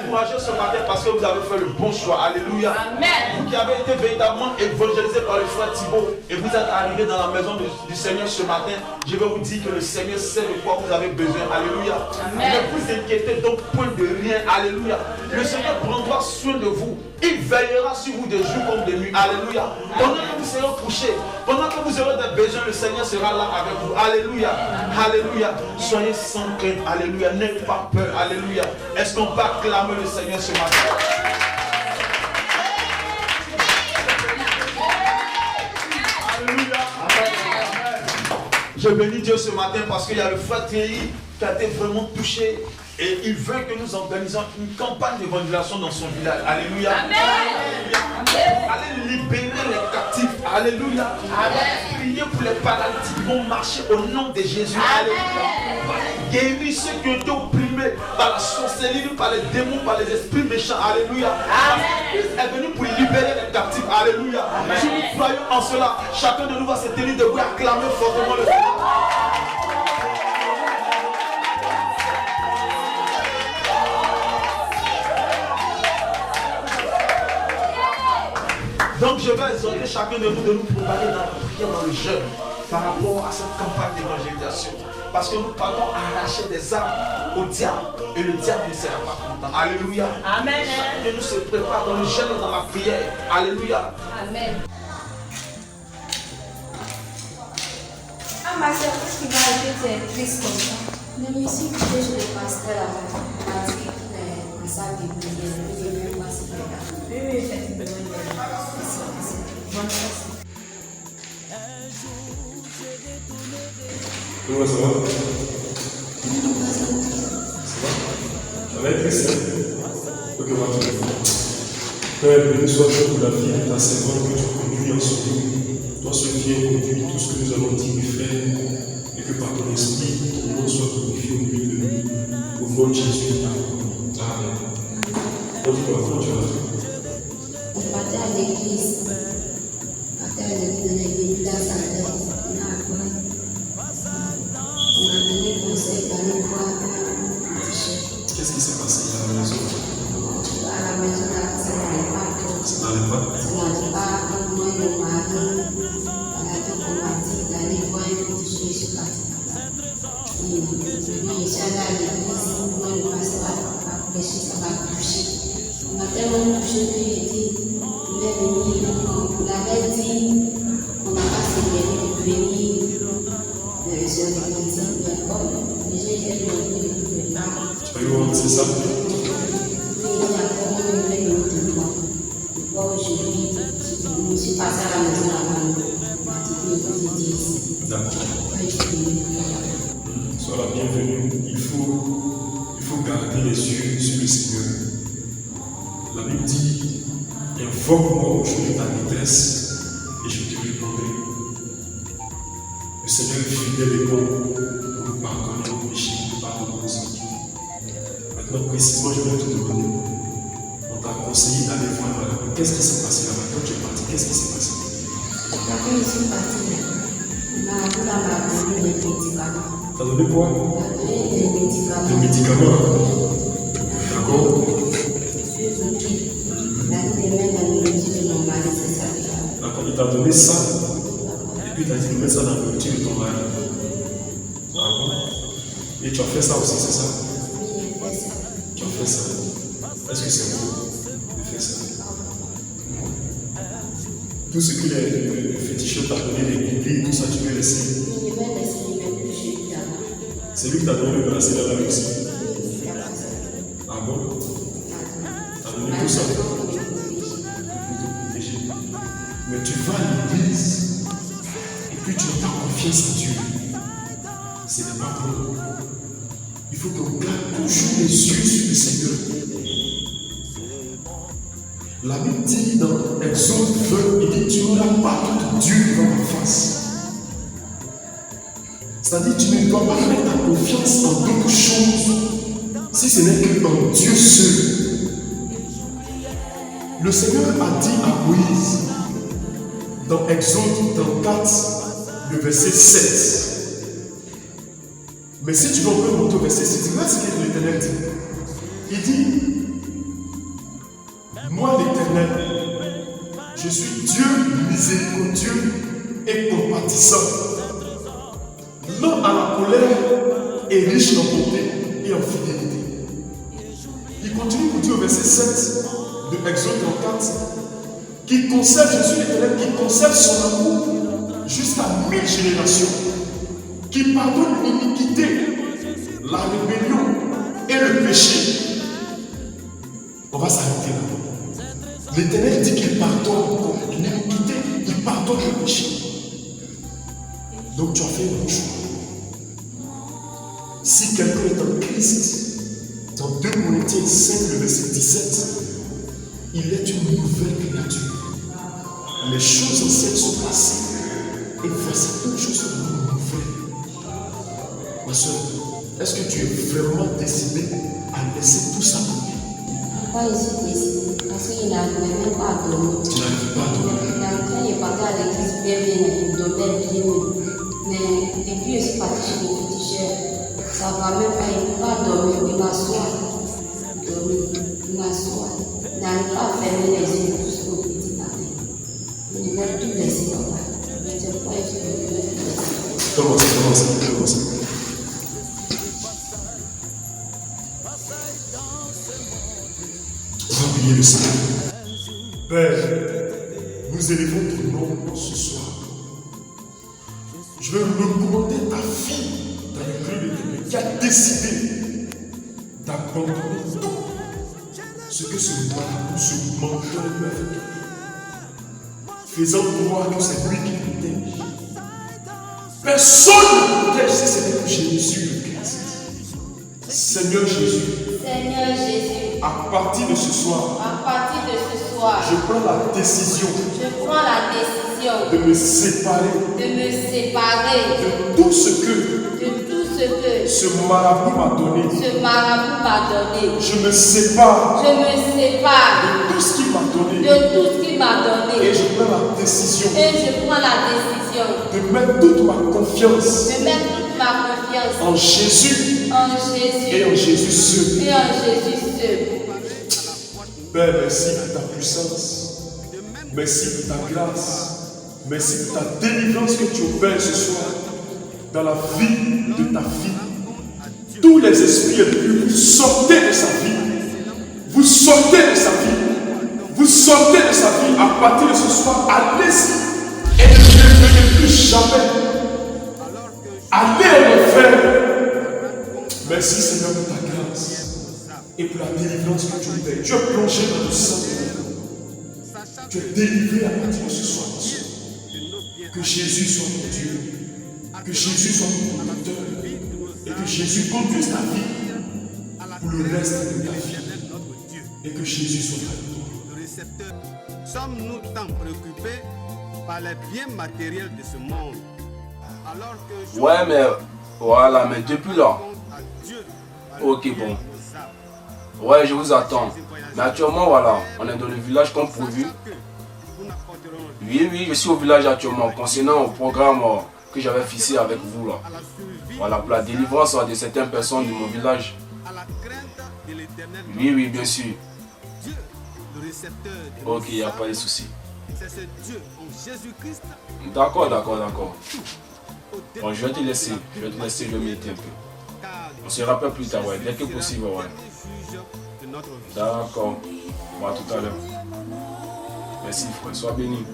Speaker 3: découragé ce matin parce que vous avez fait le bon choix. Alléluia.
Speaker 8: Amen.
Speaker 3: Vous qui avez été véritablement évangélisé par le frère Thibaut et vous êtes arrivé dans la maison du Seigneur ce matin, je vais vous dire que le Seigneur sait de quoi vous avez besoin. Alléluia.
Speaker 8: Amen.
Speaker 3: Ne vous inquiétez donc point de rien. Alléluia. Le Seigneur prendra soin de vous. Il veillera sur vous de jour comme de nuit. Alléluia. Pendant que vous serez couchés, pendant que vous aurez des besoins, le Seigneur sera là avec vous. Alléluia. Alléluia. Soyez sans crainte. Alléluia. N'ayez pas peur. Alléluia. Est-ce qu'on peut acclamer le Seigneur ce matin? Alléluia. Je bénis Dieu ce matin parce qu'il y a le frère Thierry qui a été vraiment touché. Et il veut que nous organisions une campagne d'évangélisation dans son village. Alléluia.
Speaker 8: Amen.
Speaker 3: Allez libérer les captifs. Alléluia. Priez pour les paralytiques qui vont marcher au nom de Jésus. Alléluia. Guérir ceux qui ont été opprimés par la sorcellerie, par les démons, par les esprits méchants. Alléluia. Christ est venu pour libérer les captifs. Alléluia. Si nous croyons en cela, chacun de nous va se tenir debout et acclamer fortement le Seigneur. Donc je vais exhorter chacun de nous propager dans la prière, dans le jeûne, par rapport à cette campagne d'évangélisation. Parce que nous partons arracher des âmes au diable et le diable ne sera pas content. Alléluia.
Speaker 8: Amen.
Speaker 3: Chacun de nous se prépare dans le jeûne et dans la prière. Alléluia.
Speaker 8: Amen.
Speaker 9: Ah ma soeur, qu'est-ce qui va arriver? Tu es triste comme ça?
Speaker 2: Mais ici, je suis le pasteur là-bas. Il m'a dit qu'il est en salle de prière. Je ne vais même pas se préparer.
Speaker 9: Oui, effectivement.
Speaker 15: Comment ça va? Ça va être triste, hein? Ok, on va te le faire. Père, béni sois-tu pour la vie de ta servante que tu conduis en ce lieu. Toi seul qui es conduit tout ce que nous allons dire et faire, et que par ton esprit, ton nom soit glorifié au milieu de nous. Au nom de Jésus. Amen. On dit quoi? Comment tu vas?
Speaker 2: On partait à l'église. On partait à l'église de l'église dans sa tête. On m'a donné conseil d'aller voir un petit chef.
Speaker 15: Qu'est-ce qui s'est passé à la maison?
Speaker 2: À la maison, ça n'allait pas trop.
Speaker 15: Ça n'allait pas?
Speaker 2: Ça n'allait pas. Comme moi et mon mari, on m'a dit d'aller voir un petit chef. Je suis partie là-bas. Et je suis allée à l'église. Moi, le pasteur a prêché, ça m'a touché. On m'a tellement touché que j'ai dit, je vais venir. On l'avait dit, on n'a pas se guérir de venir. Je l'ai dit, mais j'ai fait le truc de pas.
Speaker 15: Tu as eu honte, c'est ça?
Speaker 2: Oui, il y a quand même une minute de temps. Bon, je me suis passée à la maison là-bas. On m'a dit que je dis ici.
Speaker 15: D'accord. Sois la bienvenue. Il faut garder les yeux sur le Seigneur. La Bible dit, invoque-moi au jour de ta détresse et je te répondrai. Le Seigneur est fidèle et bon pour nous pardonner nos péchés, nous pardonner nos iniquités. Maintenant, précisément, je vais te demander. On t'a conseillé d'aller voir là-bas. Qu'est-ce qui s'est passé là-bas? Quand tu es parti, qu'est-ce qui s'est passé?
Speaker 2: Quand je suis partie, m'a donné des médicaments.
Speaker 15: T'as donné quoi?
Speaker 2: Des médicaments.
Speaker 15: Des médicaments? D'accord? D'accord, il t'a donné ça, et puis il t'a dit de mettre ça dans la nourriture de ton mari. Ah bon? Et tu as fait ça aussi, c'est ça?
Speaker 2: Oui, j'ai fait ça.
Speaker 15: Tu as fait ça. Est-ce que c'est beau de faire ça? Tout ce que le féticheur t'a donné, les boucliers, tout ça, tu veux laisser?
Speaker 2: Oui, je vais laisser, je vais plus jeter là-bas.
Speaker 15: C'est lui qui t'a donné le bracelet là-bas aussi? Ah bon? T'as donné tout ça? Mais tu vas à l'église et puis tu as ta confiance en Dieu. Ce n'est pas bon. Il faut qu'on garde toujours les yeux sur le Seigneur. La Bible dit dans Exode 20, il dit tu n'auras pas tout Dieu devant ta face. C'est-à-dire tu ne dois pas mettre ta confiance en d'autres choses si ce n'est que en Dieu seul. Le Seigneur a dit à Moïse dans Exode 34, le verset 7. Mais si tu veux monter au verset 6, regarde ce que l'Éternel dit. Il dit, Moi l'Éternel, je suis Dieu miséricordieux et compatissant. Lent à la colère et riche en bonté et en fidélité. Il continue pour dire au verset 7 de Exode 34 qui conserve, je suis l'Éternel, qui conserve son amour jusqu'à 1000 générations, qui pardonne l'iniquité, la rébellion et le péché. On va s'arrêter là. L'Éternel dit qu'il pardonne l'iniquité, il pardonne le péché. Donc tu as fait un choix. Si quelqu'un est en Christ, dans 2 Corinthiens 5, le verset 17, il est une nouvelle créature. Les choses anciennes sont passées et voici toutes choses sont nouvelles. Ma soeur, est-ce que tu es vraiment décidé à laisser tout ça tomber?
Speaker 2: Pourquoi je suis décidé? Parce qu'il n'arrivait même pas à dormir.
Speaker 15: Tu n'arrives pas à dormir.
Speaker 2: Il est en train de partir à l'église bien, il dormait bien. Mais depuis que je suis parti chez les petits chefs, ça ne va même pas, il ne peut pas dormir, il m'assoit. Il m'assoit. Il n'arrive pas à fermer les yeux jusqu'au petit matin. Il va tout laisser là-bas. Je ne sais pas, je suis
Speaker 15: Commence. On va prier le Seigneur. Père, nous élevons ton nom ce soir. Je veux recommander ta fille dans le cœur de Dieu qui a décidé d'abandonner tout ce que ce marabout, ce menteur lui a fait. Faisant croire que c'est lui qui le protège. Personne ne protège si ce n'est que Jésus le Christ. Seigneur Jésus.
Speaker 2: Seigneur Jésus.
Speaker 15: À partir de ce soir. Je prends la décision. De me séparer. De tout ce que. Ce marabout m'a donné. Je me sépare. De tout ce qu'il m'a donné. Et je prends la décision. De mettre toute ma confiance. En Jésus. Et en Jésus seul. Père, merci pour ta puissance. Merci pour ta grâce. Merci pour ta délivrance que tu opères ce soir dans la vie de ta fille. Tous les esprits impurs, vous sortez de sa vie. Vous sortez de sa vie. Vous sortez de sa vie à partir de ce soir. Allez-y et ne revenez plus jamais. Allez en enfer. Merci Seigneur pour ta grâce et pour la délivrance que tu opères. Tu es plongé dans le sang de Dieu. Tu es délivré à partir de ce soir. Que Jésus soit mon Dieu. Que Jésus soit mon conducteur. Et que Jésus conduise ta vie pour le reste de ta vie. Et que Jésus soit avec toi.
Speaker 16: Sommes-nous tant préoccupés par les biens matériels de ce monde? Alors que
Speaker 13: ouais, mais voilà, mais depuis là. Ok, bon. Ouais, je vous attends. Mais actuellement, voilà, on est dans le village comme prévu. Oui, je suis au village actuellement, concernant au programme que j'avais fixé avec vous là. Voilà, pour la délivrance de certaines personnes de mon village. Oui, bien sûr. Ok, il n'y a pas de souci. D'accord. Bon, je vais te laisser, je vais méditer un peu. On se rappelle plus tard, ouais, dès que possible, ouais. D'accord. Bon, à tout à l'heure. Merci, frère, sois béni.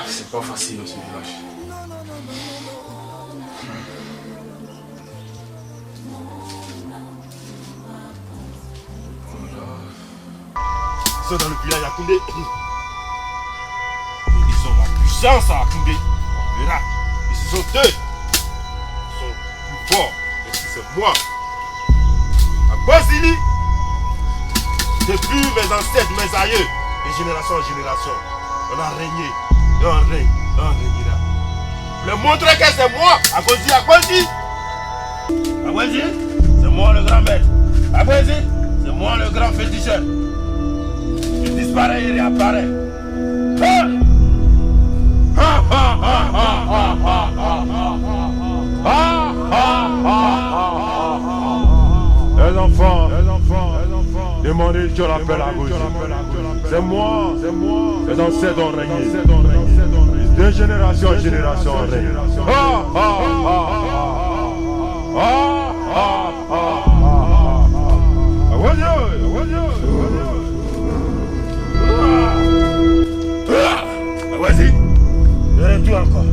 Speaker 13: C'est pas facile dans ce village.
Speaker 7: Ils sont dans le village à Koundé. Ils ont la puissance à Koundé. On verra. Ils sont deux. Ils sont plus forts. Et si c'est moi. À Basili. Depuis mes ancêtres, mes aïeux, de génération en génération, on a régné. Et on régnera. Je vais montrer que c'est moi. À Gozi. C'est moi le grand maître. À Gozi, c'est moi le grand féticheur. Il disparaît et réapparaît. Ha ha ha ha ha ha ha ha ha ha ha.
Speaker 17: Les enfants, demandez Dieu l'appelle à gauche. C'est moi, les ancêtres ont régné. 2 générations en génération ont régné. Vas-y, je retourne encore.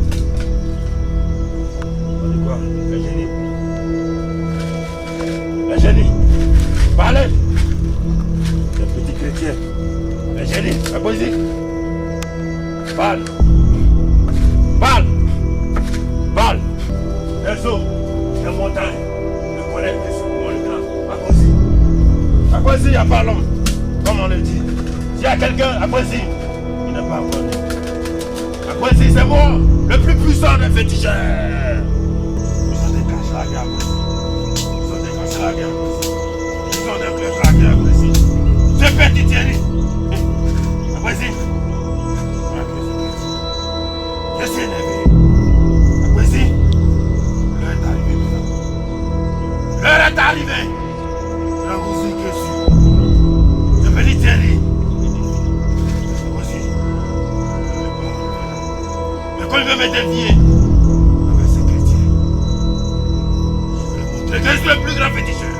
Speaker 17: On dit quoi? Le génie, parlez. Le petit chrétien, le génie, la poésie. Parle. Les eaux, les montagnes, le collège, le grand, à Kwesi, il n'y a pas l'homme, comme on le dit. S'il y a quelqu'un à Kwesi, il n'est pas connu. À Kwesi, c'est moi, le plus puissant des féticheurs. Ils ont déclenché la guerre. Ils ont déclenché la guerre. Ils ont déclenché la guerre. C'est petit Thierry. À Kwesi. Je suis énervé. À Kwesi. L'heure est arrivée. La musique est sûre. Je vais dire Thierry. Mais quand il veut me dévier avec ses chrétiens, je vais le montrer que je suis le plus grand féticheur.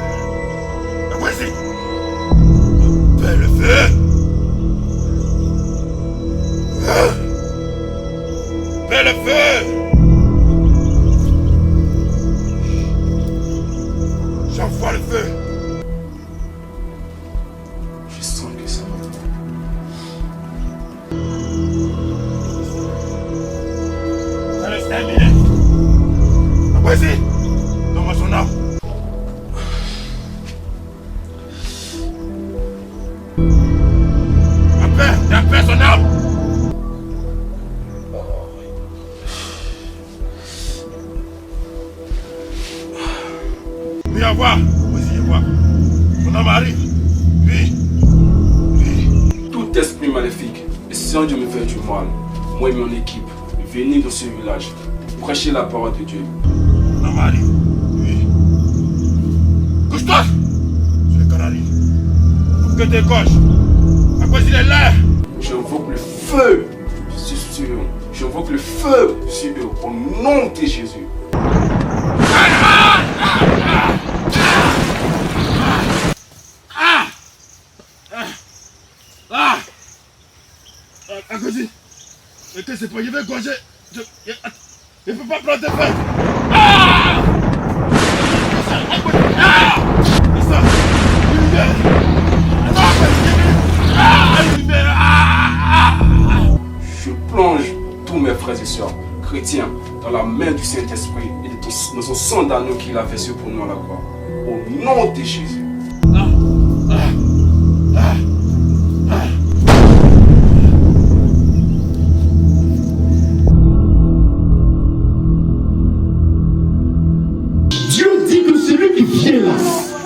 Speaker 17: Mais voici. Fais le feu. Fais le feu. J'envoie le feu.
Speaker 13: Je sens que ça va.
Speaker 17: Ça laisse terminer. Vas-y, donne-moi son âme. Appelle son âme. Viens voir. Vas-y, voir. Son âme arrive. Oui.
Speaker 13: Tout esprit maléfique, essayant de me faire du mal, moi et mon équipe, venez dans ce village, prêcher la parole de Dieu.
Speaker 17: Son âme arrive. Oui. Couche-toi sur les Canaries. Pour que tes gauches. À quoi il est là?
Speaker 13: J'invoque le feu sur eux. J'invoque le feu sur eux. Au nom de Jésus.
Speaker 17: À cause de que c'est pas, il va gorger. Il ne peut pas prendre de feu.
Speaker 13: Je plonge tous mes frères et sœurs chrétiens dans la main du Saint-Esprit et dans son sang d'agneau qu'il a versé pour nous à la croix. Au nom de Jésus.
Speaker 18: Dieu dit que celui qui vient là,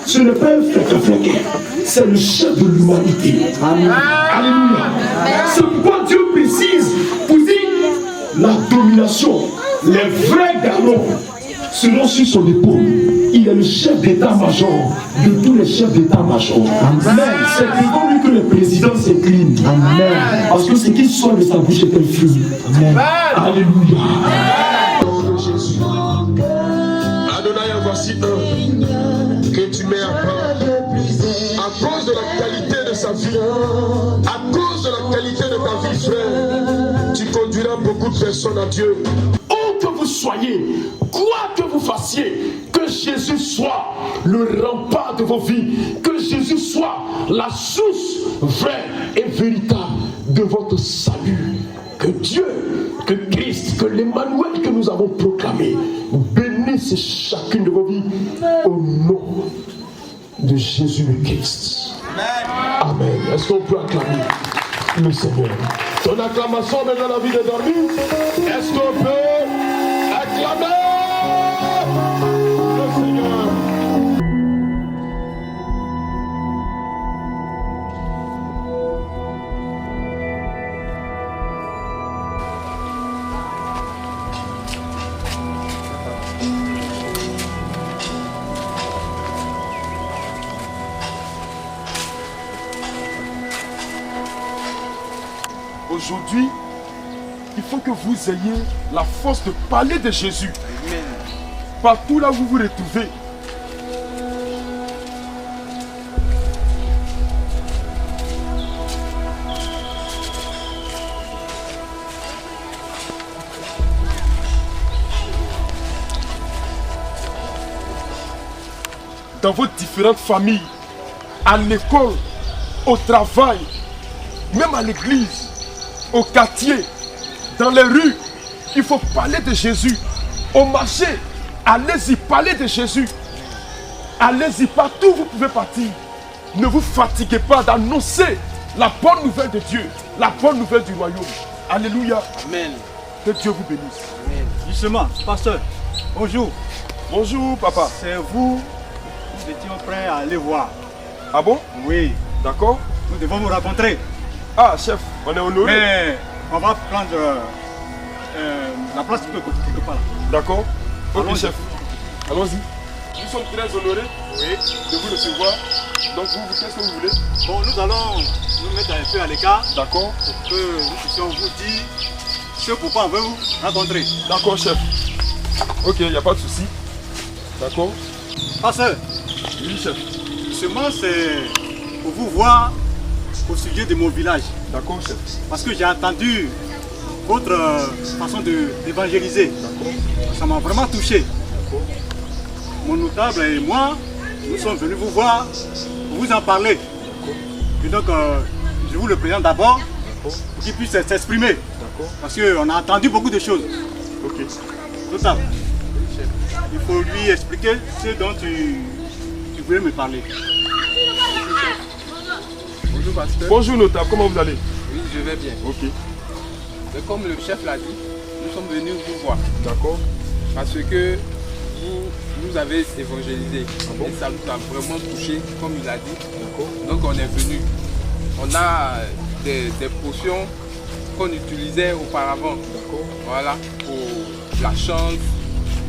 Speaker 18: ce n'est pas un fléquin, c'est le chef de l'humanité. Alléluia. C'est pourquoi Dieu précise pour dire la domination, les vrais galons seront sur son épaule. Il est le chef d'état-major de tous les chefs d'état-major. Amen. C'est devant lui que le président s'incline. Amen. Parce que ce qui sort de sa bouche est un feu. Amen. Alléluia. Adonai, voici un que tu mets à part. À cause de la qualité de sa vie, à cause de la qualité de ta vie, frère, tu conduiras beaucoup de personnes à Dieu. Où que vous soyez, quoi que vous fassiez, que Jésus soit le rempart de vos vies, que Jésus soit la source vraie et véritable de votre salut. Que Dieu, que Christ, que l'Emmanuel que nous avons proclamé bénisse chacune de vos vies au nom de Jésus le Christ. Amen. Est-ce qu'on peut acclamer le Seigneur? Ton acclamation maintenant la vie de dormir. Est-ce qu'on peut acclamer le Seigneur?
Speaker 7: aujourd'hui, il faut que vous ayez la force de parler de Jésus. Amen. Partout là où vous vous retrouvez. Dans vos différentes familles, à l'école, au travail, même à l'église, au quartier, dans les rues, il faut parler de Jésus. Au marché, allez-y, parlez de Jésus. Allez-y, partout où vous pouvez partir. Ne vous fatiguez pas d'annoncer la bonne nouvelle de Dieu, la bonne nouvelle du royaume. Alléluia. Amen. Que Dieu vous bénisse. Amen.
Speaker 19: Justement, pasteur, bonjour.
Speaker 7: Bonjour, papa.
Speaker 19: C'est vous, nous étions prêts à aller voir.
Speaker 7: Ah bon?
Speaker 19: Oui.
Speaker 7: D'accord.
Speaker 19: Nous devons nous rencontrer.
Speaker 7: Ah, chef, on est honoré.
Speaker 19: Mais on va prendre la place quelque part là.
Speaker 7: D'accord. Ok, chef. Allons-y. Nous sommes très honorés de vous recevoir. Donc, vous qu'est-ce que vous voulez?
Speaker 19: Bon, nous allons nous mettre un peu à l'écart.
Speaker 7: D'accord.
Speaker 19: Pour que nous puissions vous dire ce pourquoi on veut vous rencontrer.
Speaker 7: D'accord, chef. Ok, il n'y a pas de souci. D'accord.
Speaker 19: Pasteur.
Speaker 7: Oui, chef.
Speaker 19: Justement, c'est pour vous voir au sujet de mon village.
Speaker 7: D'accord, chef.
Speaker 19: Parce que j'ai entendu votre façon d'évangéliser.
Speaker 7: D'accord.
Speaker 19: Ça m'a vraiment touché.
Speaker 7: D'accord.
Speaker 19: Mon notable et moi, nous sommes venus vous voir, pour vous en parler. Et donc, je vous le présente d'abord pour qu'il puisse s'exprimer. Parce qu'on a entendu beaucoup de choses.
Speaker 7: Ok.
Speaker 19: Notable, il faut lui expliquer ce dont tu voulais me parler.
Speaker 20: Bonjour pasteur.
Speaker 7: Bonjour notable, comment vous allez?
Speaker 20: Oui, je vais bien.
Speaker 7: Ok.
Speaker 20: Mais comme le chef l'a dit, nous sommes venus vous voir.
Speaker 7: D'accord.
Speaker 20: Parce que vous nous avez évangélisé. Et ça nous a vraiment touché, comme il a dit. Donc on est venu. On a des potions qu'on utilisait auparavant. Voilà, pour la chance,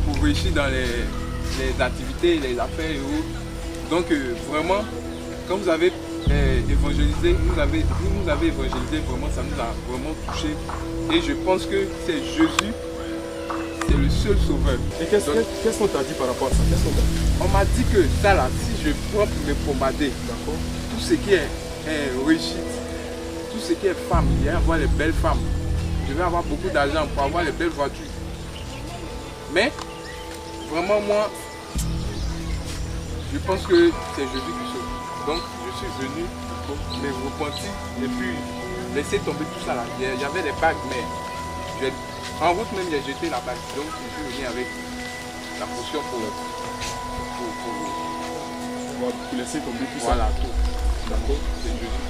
Speaker 20: pour réussir dans les activités, les affaires et autres. Donc vraiment, quand vous avez évangélisé, vous nous avez évangélisé, vraiment, ça nous a vraiment touché. Et je pense que c'est Jésus, c'est le seul sauveur.
Speaker 7: Et qu'est-ce qu'on t'a dit par rapport à ça?
Speaker 20: On m'a dit que ça là, si je prends pour me pommader, tout ce qui est réussite, tout ce qui est femme, il va y avoir les belles femmes. Je vais avoir beaucoup d'argent pour avoir les belles voitures. Mais, vraiment moi, je pense que c'est Jésus qui sauve. Donc, je suis venu me repentir et puis laisser tomber tout ça là. J'avais des bagues, mais en route même, j'ai jeté la bague. Donc, je suis venu avec la potion pour
Speaker 7: laisser tomber tout ça.
Speaker 20: Voilà, tout.
Speaker 7: D'accord.
Speaker 20: C'est Jésus.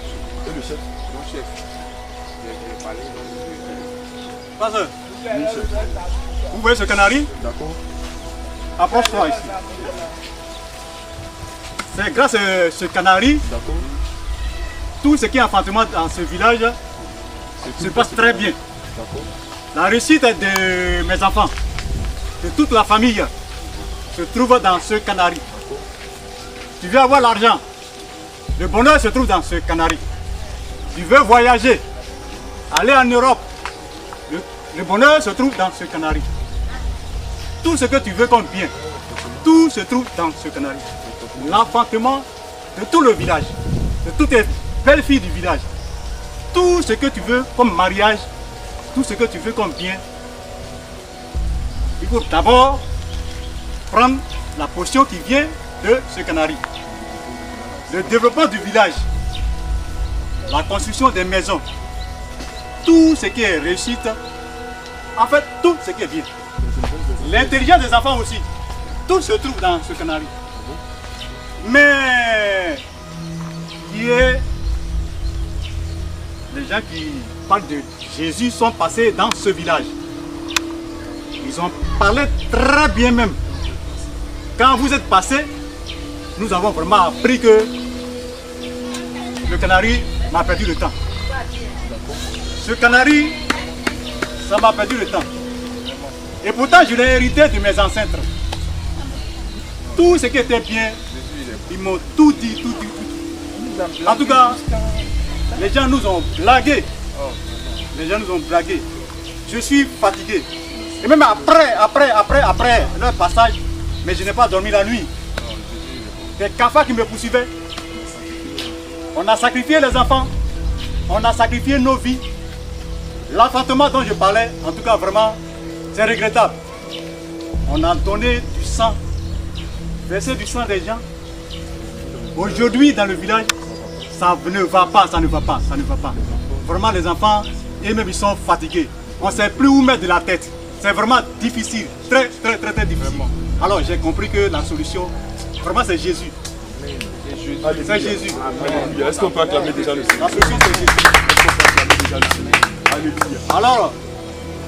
Speaker 7: Et le chef?
Speaker 20: Mon chef. J'ai parlé dans
Speaker 19: Pasteur, vous voyez ce canari?
Speaker 7: D'accord.
Speaker 19: Approche-toi ici. C'est grâce à ce canari, tout ce qui est enfantement dans ce village se passe très bien. La réussite de mes enfants, de toute la famille, se trouve dans ce canari. Tu veux avoir l'argent, le bonheur se trouve dans ce canari. Tu veux voyager, aller en Europe, le bonheur se trouve dans ce canari. Tout ce que tu veux comme bien, tout se trouve dans ce canari. L'enfantement de tout le village, de toutes les belles filles du village. Tout ce que tu veux comme mariage, tout ce que tu veux comme bien. Il faut d'abord prendre la potion qui vient de ce canari. Le développement du village, la construction des maisons, tout ce qui est réussite, en fait tout ce qui est bien. L'intelligence des enfants aussi, tout se trouve dans ce canari. Mais qui est les gens qui parlent de Jésus sont passés dans ce village. Ils ont parlé très bien même. Quand vous êtes passés, nous avons vraiment appris que le canari m'a perdu le temps. Ce canari, ça m'a perdu le temps. Et pourtant, je l'ai hérité de mes ancêtres. Tout ce qui était bien, ils m'ont tout dit, tout dit. En tout cas, les gens nous ont blagué. Les gens nous ont dragués. Je suis fatigué. Et même après leur passage, mais je n'ai pas dormi la nuit. Des cafards qui me poursuivaient. On a sacrifié les enfants. On a sacrifié nos vies. L'enfantement dont je parlais, en tout cas vraiment, c'est regrettable. On a donné du sang, versé du sang des gens. Aujourd'hui, dans le village, ça ne va pas, ça ne va pas, ça ne va pas. Vraiment, les enfants, eux-mêmes, ils sont fatigués. On ne sait plus où mettre de la tête. C'est vraiment difficile, très difficile. Alors, j'ai compris que la solution, vraiment, c'est Jésus. C'est Jésus.
Speaker 15: Est-ce qu'on peut acclamer déjà le Seigneur?
Speaker 19: La solution, c'est Jésus.
Speaker 15: Est-ce qu'on peut acclamer déjà le Seigneur? Alléluia.
Speaker 19: Alors,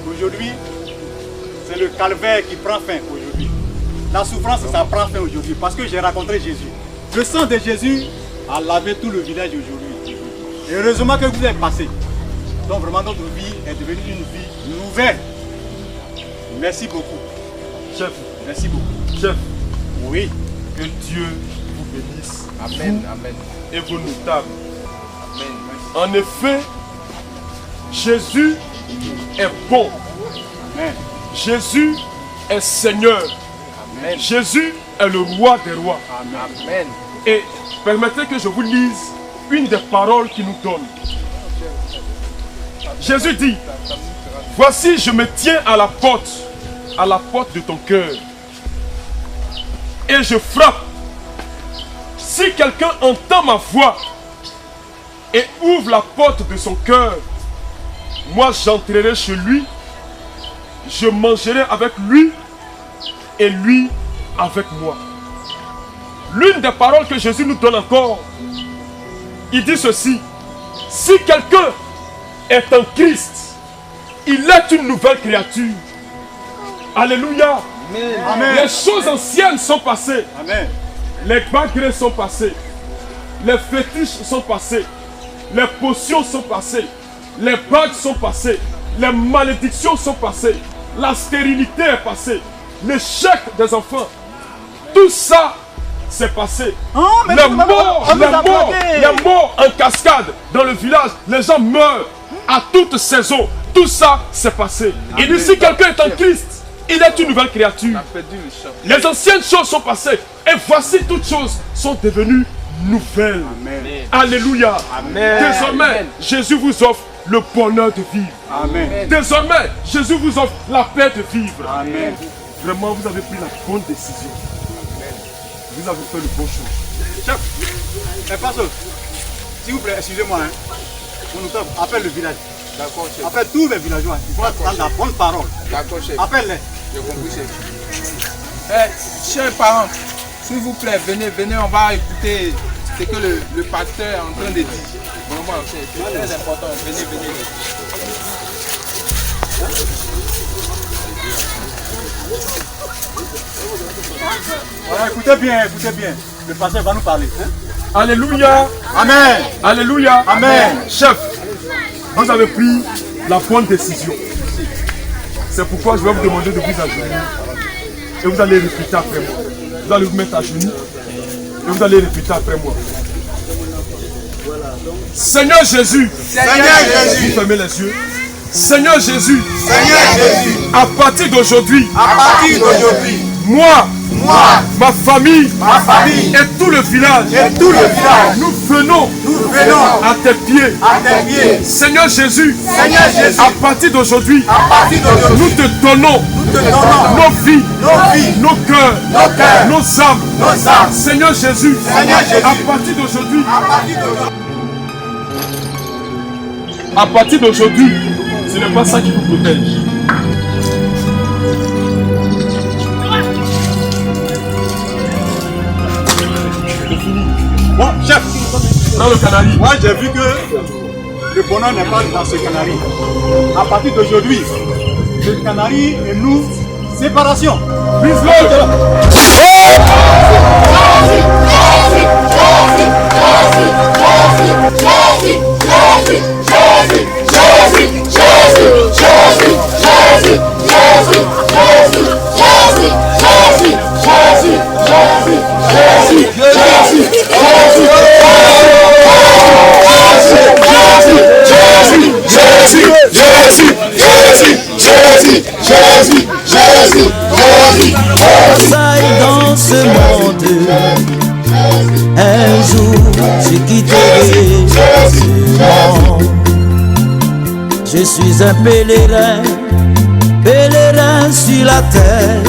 Speaker 19: aujourd'hui, c'est le calvaire qui prend fin aujourd'hui. La souffrance, ça prend fin aujourd'hui parce que j'ai rencontré Jésus. Le sang de Jésus a lavé tout le village aujourd'hui. Et heureusement que vous êtes passé. Donc vraiment notre vie est devenue une vie nouvelle. Merci beaucoup.
Speaker 15: Chef.
Speaker 19: Merci beaucoup.
Speaker 15: Chef.
Speaker 19: Oui.
Speaker 15: Que Dieu vous bénisse.
Speaker 20: Amen.
Speaker 15: Vous
Speaker 20: Amen.
Speaker 15: Et vos notables.
Speaker 20: Amen.
Speaker 15: En effet, Jésus est bon.
Speaker 19: Amen.
Speaker 15: Jésus est Seigneur.
Speaker 20: Amen.
Speaker 15: Jésus est le roi des rois.
Speaker 20: Amen.
Speaker 15: Et permettez que je vous lise une des paroles qu'il nous donne. Jésus dit, voici je me tiens à la porte de ton cœur. Et je frappe. Si quelqu'un entend ma voix et ouvre la porte de son cœur, moi j'entrerai chez lui, je mangerai avec lui et lui avec moi. L'une des paroles que Jésus nous donne encore, il dit ceci, si quelqu'un est en Christ, il est une nouvelle créature. Alléluia.
Speaker 19: Amen.
Speaker 15: Les choses anciennes sont passées.
Speaker 19: Amen.
Speaker 15: Les bagrées sont passées. Les fétiches sont passés. Les potions sont passées. Les bagues sont passées. Les malédictions sont passées. La stérilité est passée. L'échec des enfants. Tout ça, c'est passé. Les morts en cascade dans le village. Les gens meurent à toute saison. Tout ça, c'est passé. Il dit si quelqu'un est en Christ, il est une nouvelle créature. Les anciennes choses sont passées. Et voici toutes choses sont devenues nouvelles.
Speaker 19: Amen.
Speaker 15: Alléluia.
Speaker 19: Amen.
Speaker 15: Désormais,
Speaker 19: Amen.
Speaker 15: Jésus vous offre le bonheur de vivre.
Speaker 19: Amen.
Speaker 15: Désormais, Jésus vous offre la paix de vivre.
Speaker 19: Amen.
Speaker 15: Vraiment, vous avez pris la bonne décision. Vous avez fait le bon choix.
Speaker 19: Chef, pasteur, s'il vous plaît, excusez-moi. On nous appelle le village.
Speaker 20: D'accord, chef.
Speaker 19: Appelle tous les villageois. Il faut prendre la bonne parole.
Speaker 20: D'accord, chef.
Speaker 19: Appelle-les.
Speaker 20: J'ai compris, chef. Chers parents, s'il vous plaît, venez, on va écouter ce que le pasteur est en train de dire. Vraiment, c'est très important. Venez.
Speaker 19: Voilà, écoutez bien. Le pasteur va nous parler. Hein?
Speaker 15: Alléluia.
Speaker 19: Amen.
Speaker 15: Alléluia.
Speaker 19: Amen.
Speaker 15: Chef, vous avez pris la bonne décision. C'est pourquoi je vais vous demander de vous agenouiller. Et vous allez répéter après moi. Vous allez vous mettre à genoux. Et vous allez répéter après moi. Seigneur Jésus. Vous fermez les yeux. Seigneur Jésus. À partir d'aujourd'hui. Moi, ma famille, et tout le village, nous venons à tes pieds. Seigneur Jésus, à partir d'aujourd'hui, nous te donnons nos vies, nos cœurs, nos âmes. Seigneur Jésus, à partir d'aujourd'hui, ce n'est pas ça qui vous protège.
Speaker 19: Bon, chef,
Speaker 15: dans le canari.
Speaker 19: Moi, j'ai vu que le bonheur n'est pas dans ce canari. À partir d'aujourd'hui, le canari et nous, séparation.
Speaker 15: Vive l'autre.
Speaker 18: Jésus,
Speaker 21: Un jour je quitterai ce monde. Je suis un pèlerin, pèlerin sur la terre.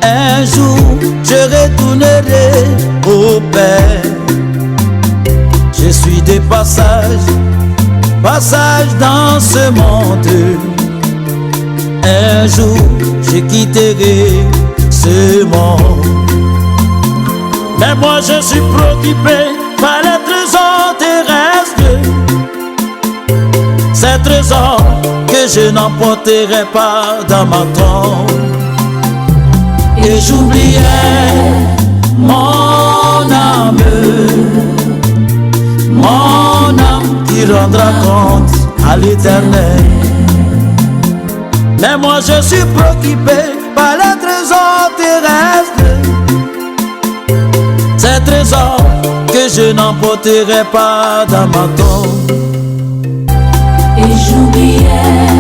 Speaker 21: Un jour je retournerai au Père. Je suis de passage, passage dans ce monde. Un jour je quitterai ce monde. Mais moi je suis préoccupé par les trésors terrestres. Ces trésors que je n'emporterai pas dans ma tombe. Et j'oubliais mon âme qui rendra compte à l'Éternel. Mais moi je suis préoccupé par les trésors terrestres. Ces trésors que je n'emporterai pas dans ma tombe.
Speaker 22: Et j'oubliais